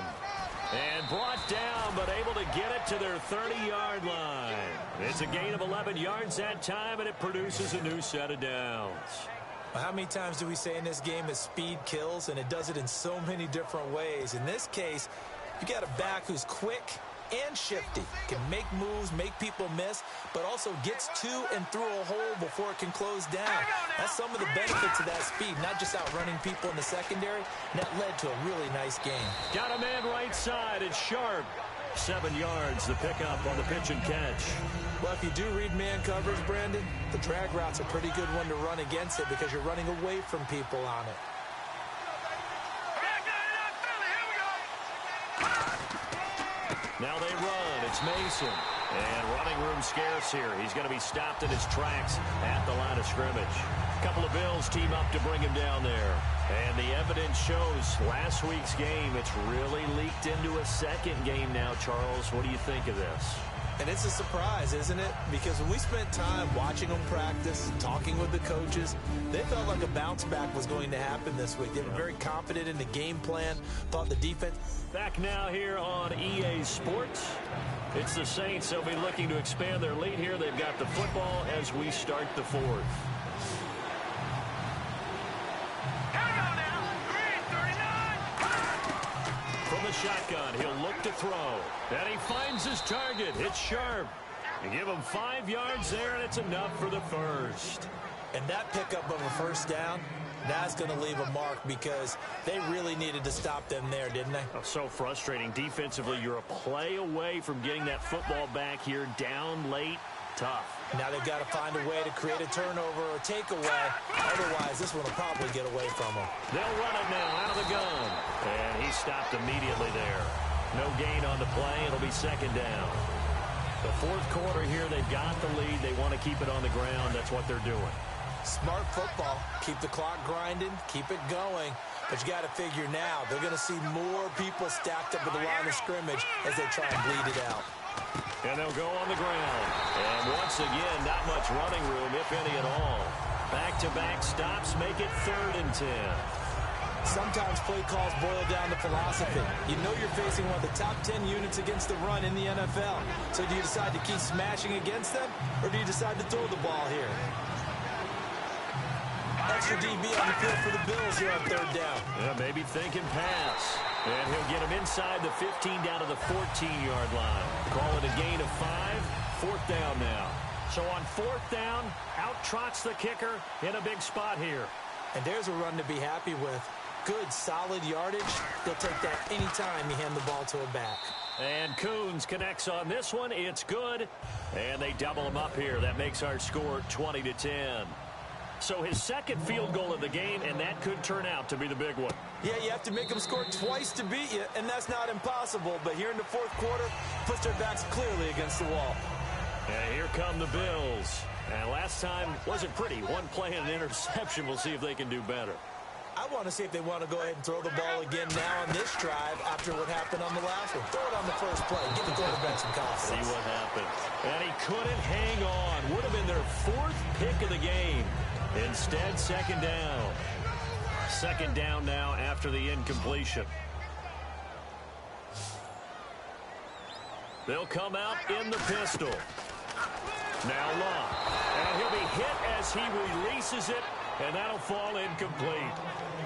And brought down, but able to get it to their 30-yard line. It's a gain of 11 yards that time, and it produces a new set of downs. Well, how many times do we say in this game that speed kills, and it does it in so many different ways? In this case, you got a back who's quick and shifty, can make moves, make people miss, but also gets to and through a hole before it can close down. That's some of the benefits of that speed, not just outrunning people in the secondary. And that led to a really nice game. Got a man right side. It's Sharp. 7 yards, the pickup on the pitch and catch. Well, if you do read man coverage, Brandon, the drag route's a pretty good one to run against it because you're running away from people on it. Now they run. It's Mason. And running room scarce here. He's going to be stopped in his tracks at the line of scrimmage. A couple of Bills team up to bring him down there. And the evidence shows last week's game, it's really leaked into a second game now, Charles. What do you think of this? And it's a surprise, isn't it? Because when we spent time watching them practice, talking with the coaches, they felt like a bounce back was going to happen this week. They were very confident in the game plan, thought the defense. Back now here on EA Sports. It's the Saints. They'll be looking to expand their lead here. They've got the football as we start the fourth. From the shotgun, he'll look to throw. And he finds his target. It's Sharp. You give him 5 yards there, and it's enough for the first. And that pickup of a first down, that's going to leave a mark because they really needed to stop them there, didn't they? Oh, so frustrating. Defensively, you're a play away from getting that football back here down late. Tough. Now they've got to find a way to create a turnover or takeaway. Otherwise, this one will probably get away from them. They'll run it now out of the gun. And he stopped immediately there. No gain on the play. It'll be second down. The fourth quarter here, they've got the lead. They want to keep it on the ground. That's what they're doing. Smart football. Keep the clock grinding. Keep it going. But you got to figure now, they're going to see more people stacked up at the line of scrimmage as they try and bleed it out. And they'll go on the ground. And once again, not much running room, if any at all. Back-to-back stops make it 3rd and 10. Sometimes play calls boil down to philosophy. You know you're facing one of the top 10 units against the run in the NFL. So do you decide to keep smashing against them, or do you decide to throw the ball here? Extra DB on the field for the Bills here on 3rd down. Yeah, maybe thinking pass. And he'll get him inside the 15 down to the 14-yard line. Call it a gain of 5. 4th down now. So on 4th down, out trots the kicker in a big spot here. And there's a run to be happy with. Good, solid yardage. They'll take that anytime you hand the ball to a back. And Coons connects on this one. It's good. And they double him up here. That makes our score 20-10. So his second field goal of the game, and that could turn out to be the big one. Yeah, you have to make them score twice to beat you, and that's not impossible. But here in the 4th quarter, puts their backs clearly against the wall. And here come the Bills. And last time wasn't pretty. One play and an interception. We'll see if they can do better. I want to see if they want to go ahead and throw the ball again now on this drive after what happened on the last one. Throw it on the first play. Give the quarterback some confidence. See what happened. And he couldn't hang on. Would have been their 4th pick of the game. Instead, 2nd down. 2nd down now after the incompletion. They'll come out in the pistol. Now Love. And he'll be hit as he releases it, and that'll fall incomplete.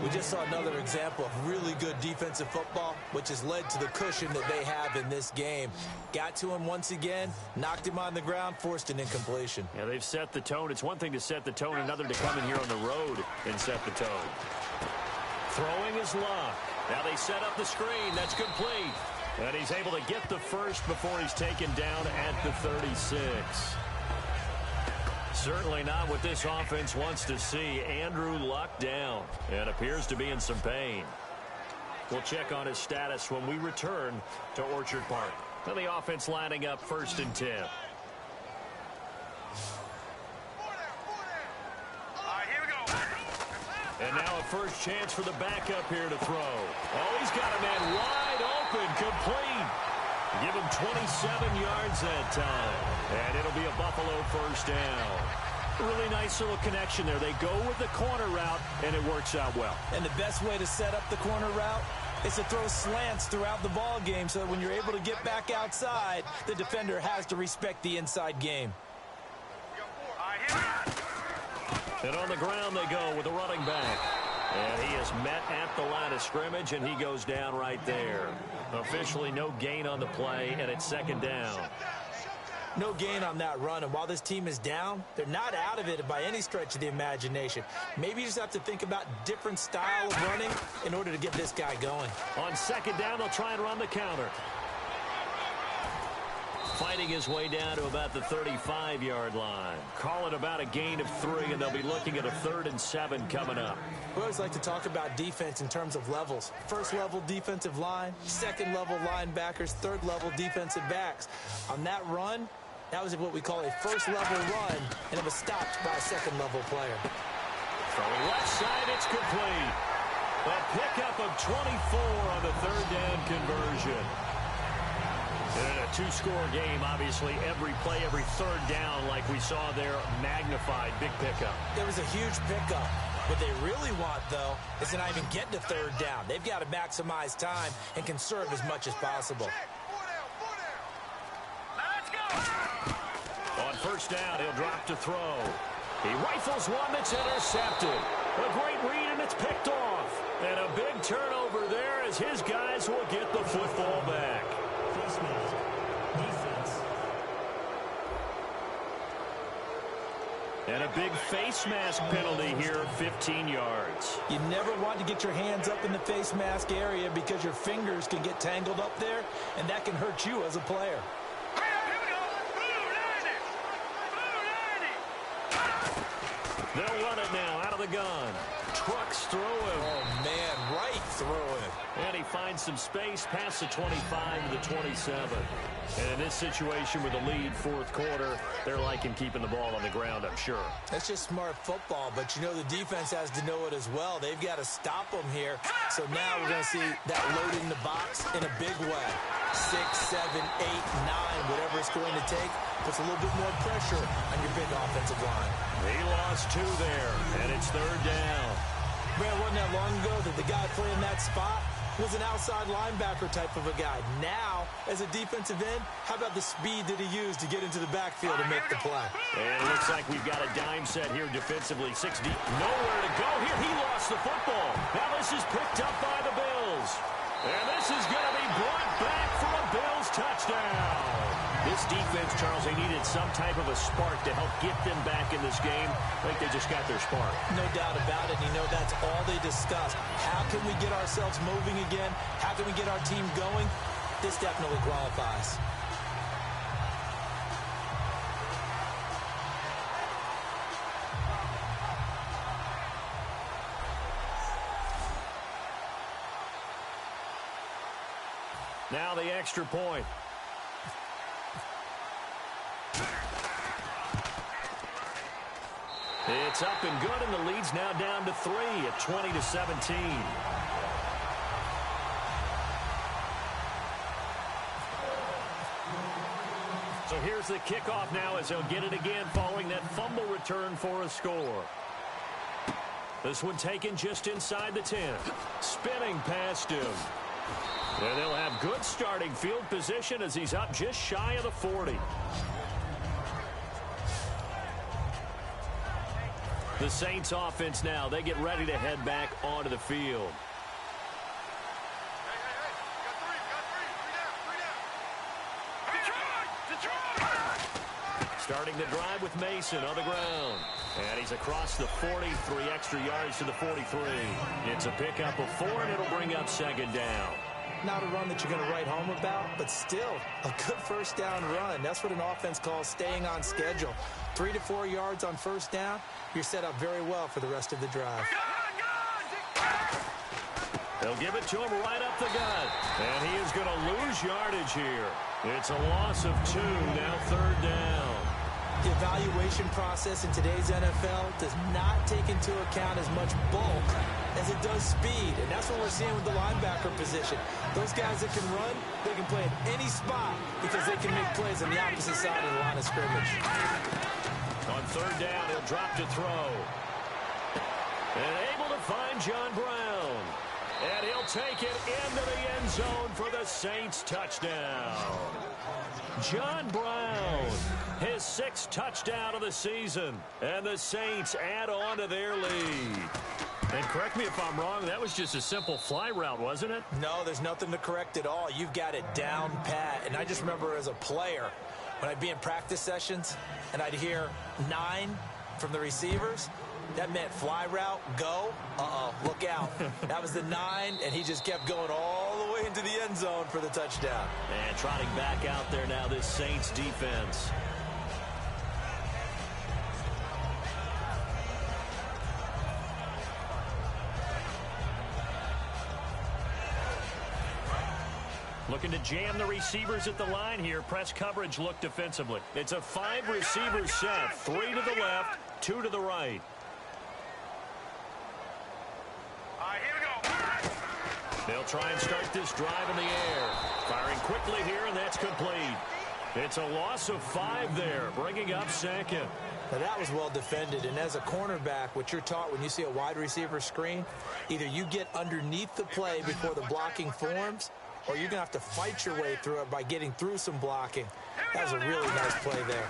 We just saw another example of really good defensive football, which has led to the cushion that they have in this game. Got to him once again, knocked him on the ground, forced an incompletion. Yeah, they've set the tone. It's one thing to set the tone, another to come in here on the road and set the tone. Throwing is Love. Now they set up the screen. That's complete. And he's able to get the first before he's taken down at the 36. Certainly not what this offense wants to see. Andrew Luck down and appears to be in some pain. We'll check on his status when we return to Orchard Park. And the offense lining up 1st and 10. And now a first chance for the backup here to throw. Oh, he's got a man wide open, complete. Give him 27 yards that time. And it'll be a Buffalo first down. Really nice little connection there. They go with the corner route, and it works out well. And the best way to set up the corner route is to throw slants throughout the ball game so that when you're able to get back outside, the defender has to respect the inside game. And on the ground they go with a running back. And he is met at the line of scrimmage, and he goes down right there. Officially no gain on the play, and it's 2nd down. No gain on that run, and while this team is down, they're not out of it by any stretch of the imagination. Maybe you just have to think about different style of running in order to get this guy going. On 2nd down, they'll try and run the counter. Fighting his way down to about the 35-yard line. Call it about a gain of 3, and they'll be looking at a 3rd and 7 coming up. We always like to talk about defense in terms of levels. 1st level defensive line, 2nd level linebackers, 3rd level defensive backs. On that run, that was what we call a 1st level run, and it was stopped by a 2nd level player. Throwing left side, it's complete. A pickup of 24 on the 3rd down conversion. In a 2-score game, obviously, every play, every 3rd down, like we saw there, magnified. Big pickup. It was a huge pickup. What they really want, though, is to not even get to 3rd down. They've got to maximize time and conserve as much as possible. On 1st down, he'll drop to throw. He rifles one that's intercepted. A great read, and it's picked off. And a big turnover there as his guys will get the football back. Defense. And a big face mask penalty here, 15 yards. You never want to get your hands up in the face mask area because your fingers can get tangled up there, and that can hurt you as a player. They'll run it now out of the gun. Trucks through him. Oh, man, right through him. And he finds some space past the 25 to the 27. And in this situation with the lead 4th quarter, they're liking keeping the ball on the ground, I'm sure. That's just smart football, but you know the defense has to know it as well. They've got to stop them here. So now we're going to see that load in the box in a big way. 6, 7, 8, 9, whatever it's going to take, puts a little bit more pressure on your big offensive line. He lost 2 there, and it's 3rd down. Man, wasn't that long ago that the guy playing that spot was an outside linebacker type of a guy. Now, as a defensive end, how about the speed that he used to get into the backfield and make the play? And it looks like we've got a dime set here defensively. 6 deep. Nowhere to go here. He lost the football. Now this is picked up by the Bills. And this is going to be brought back for a Bills touchdown. This defense, Charles, they needed some type of a spark to help get them back in this game. I think they just got their spark. No doubt about it. You know, that's all they discussed. How can we get ourselves moving again? How can we get our team going? This definitely qualifies. Now the extra point. It's up and good, and the lead's now down to 3 at 20-17. So here's the kickoff now as they'll get it again following that fumble return for a score. This one taken just inside the 10. Spinning past him. And they'll have good starting field position as he's up just shy of the 40. The Saints offense now, they get ready to head back onto the field. Starting the drive with Mason on the ground. And he's across the 40, 3 extra yards to the 43. It's a pickup of 4, and it'll bring up 2nd down. Not a run that you're going to write home about, but still a good first down run. That's what an offense calls staying on schedule. 3 to 4 yards on first down, you're set up very well for the rest of the drive. They'll give it to him right up the gut. And he is going to lose yardage here. It's a loss of 2, now third down. The evaluation process in today's NFL does not take into account as much bulk as it does speed. And that's what we're seeing with the linebacker position. Those guys that can run, they can play at any spot because they can make plays on the opposite side of the line of scrimmage. On third down, he'll drop to throw. And able to find John Brown. And he'll take it into the end zone for the Saints touchdown. John Brown, his 6th touchdown of the season. And the Saints add on to their lead. And correct me if I'm wrong, that was just a simple fly route, wasn't it? No, there's nothing to correct at all. You've got it down pat. And I just remember as a player, when I'd be in practice sessions and I'd hear 9 from the receivers, that meant fly route, go, look out. That was the 9, and he just kept going all the way into the end zone for the touchdown. And trotting back out there now, this Saints defense. Looking to jam the receivers at the line here. Press coverage look defensively. It's a 5-receiver set. 3 to the left, 2 to the right. They'll try and start this drive in the air. Firing quickly here, and that's complete. It's a loss of 5 there, bringing up 2nd. Now that was well defended, and as a cornerback, what you're taught when you see a wide receiver screen, either you get underneath the play before the blocking forms, or you're going to have to fight your way through it by getting through some blocking. That was a really nice play there.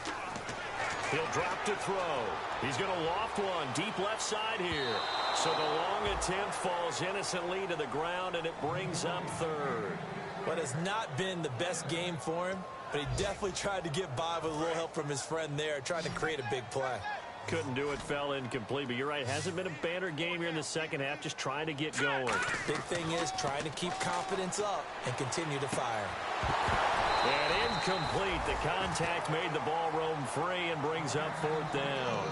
He'll drop to throw. He's going to loft one deep left side here. So the long attempt falls innocently to the ground, and it brings up 3rd. What has not been the best game for him, but he definitely tried to get by with a little help from his friend there, trying to create a big play. Couldn't do it, fell incomplete, but you're right. Hasn't been a banner game here in the second half, just trying to get going. Big thing is trying to keep confidence up and continue to fire. And incomplete. The contact made the ball roam free and brings up 4th down.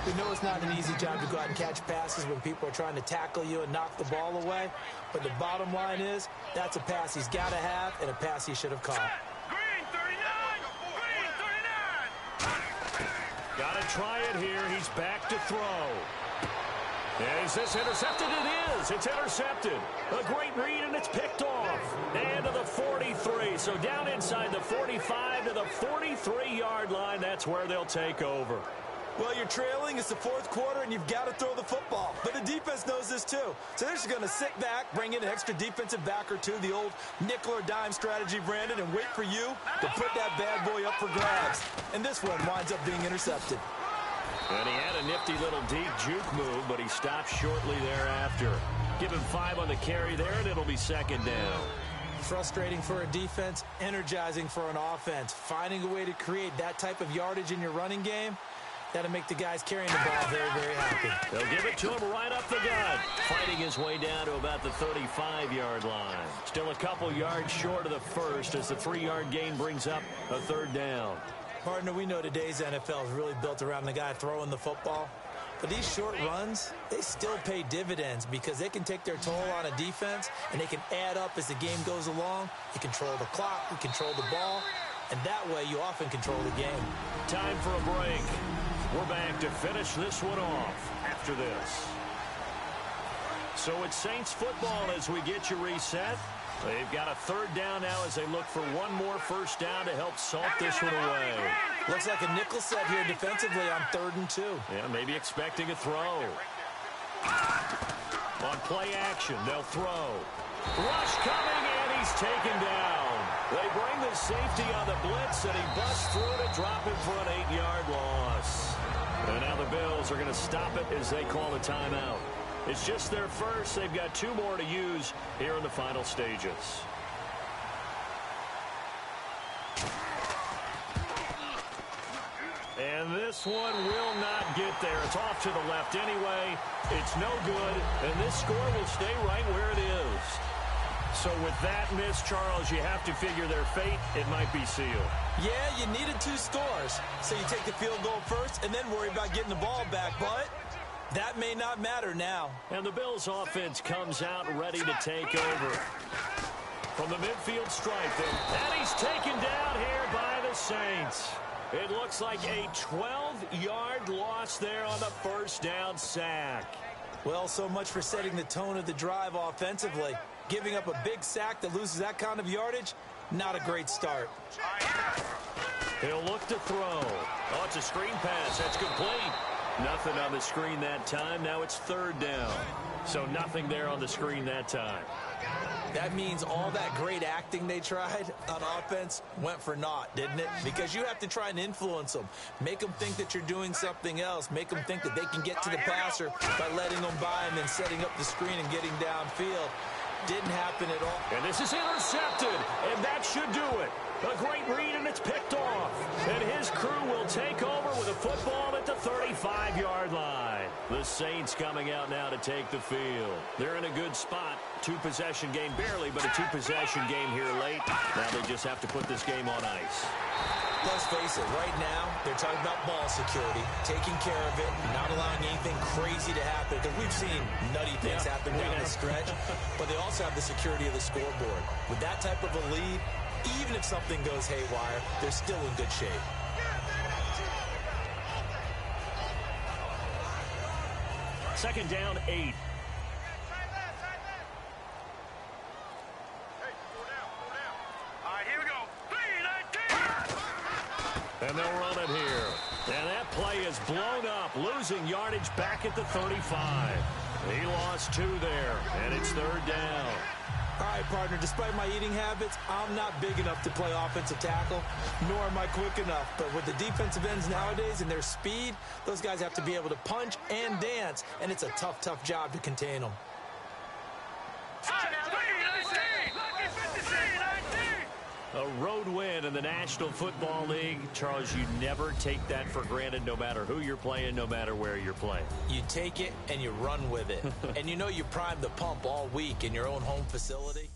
We know it's not an easy job to go out and catch passes when people are trying to tackle you and knock the ball away. But the bottom line is that's a pass he's got to have and a pass he should have caught. Green 39! Green 39! Got to try it here. He's back to throw. Is this intercepted? It is. It's intercepted. A great read, and it's picked off. And to the 43. So down inside the 45 to the 43-yard line. That's where they'll take over. Well, you're trailing. It's the 4th quarter, and you've got to throw the football. But the defense knows this, too. So they're just going to sit back, bring in an extra defensive back or two, the old nickel or dime strategy, Brandon, and wait for you to put that bad boy up for grabs. And this one winds up being intercepted. And he had a nifty little deep juke move, but he stopped shortly thereafter. Give him 5 on the carry there, and it'll be 2nd down. Frustrating for a defense, energizing for an offense. Finding a way to create that type of yardage in your running game, that'll make the guys carrying the ball very, very happy. They'll give it to him right up the gut. Fighting his way down to about the 35-yard line. Still a couple yards short of the first as the 3-yard gain brings up a 3rd down. Partner, we know today's NFL is really built around the guy throwing the football. But these short runs, they still pay dividends because they can take their toll on a defense and they can add up as the game goes along. You control the clock, you control the ball, and that way you often control the game. Time for a break. We're back to finish this one off after this. So it's Saints football as we get you reset. They've got a 3rd down now as they look for one more first down to help salt this one away. Looks like a nickel set here defensively on 3rd and 2. Yeah, maybe expecting a throw. On play action, they'll throw. Rush coming, and he's taken down. They bring the safety on the blitz, and he busts through to drop him for an 8-yard loss. And now the Bills are going to stop it as they call a timeout. It's just their first. They've got 2 more to use here in the final stages. And this one will not get there. It's off to the left anyway. It's no good, and this score will stay right where it is. So with that miss, Charles, you have to figure their fate, it might be sealed. Yeah, you needed 2 scores. So you take the field goal first and then worry about getting the ball back. But that may not matter now. And the Bills offense comes out ready to take over. From the midfield stripe, and he's taken down here by the Saints. It looks like a 12-yard loss there on the first down sack. Well, so much for setting the tone of the drive offensively. Giving up a big sack that loses that kind of yardage, not a great start. He'll look to throw. Oh, it's a screen pass. That's complete. Nothing on the screen that time. Now it's 3rd down. So nothing there on the screen that time. That means all that great acting they tried on offense went for naught, didn't it? Because you have to try and influence them. Make them think that you're doing something else. Make them think that they can get to the passer by letting them by and then setting up the screen and getting downfield. Didn't happen at all. And this is intercepted, and that should do it. A great read, and it's picked off. And his crew will take over with a football at the 35-yard line. The Saints coming out now to take the field. They're in a good spot. 2-possession game, barely, but a 2-possession game here late. Now they just have to put this game on ice. Let's face it, right now, they're talking about ball security, taking care of it, not allowing anything crazy to happen. Because we've seen nutty things happen down the stretch, but they also have the security of the scoreboard. With that type of a lead, even if something goes haywire, they're still in good shape. Second down, 8. And they'll run it here. And that play is blown up, losing yardage back at the 35. He lost 2 there, and it's 3rd down. All right, partner, despite my eating habits, I'm not big enough to play offensive tackle, nor am I quick enough. But with the defensive ends nowadays and their speed, those guys have to be able to punch and dance, and it's a tough, tough job to contain them. A road win in the National Football League. Charles, you never take that for granted no matter who you're playing, no matter where you're playing. You take it and you run with it. And you know you primed the pump all week in your own home facility.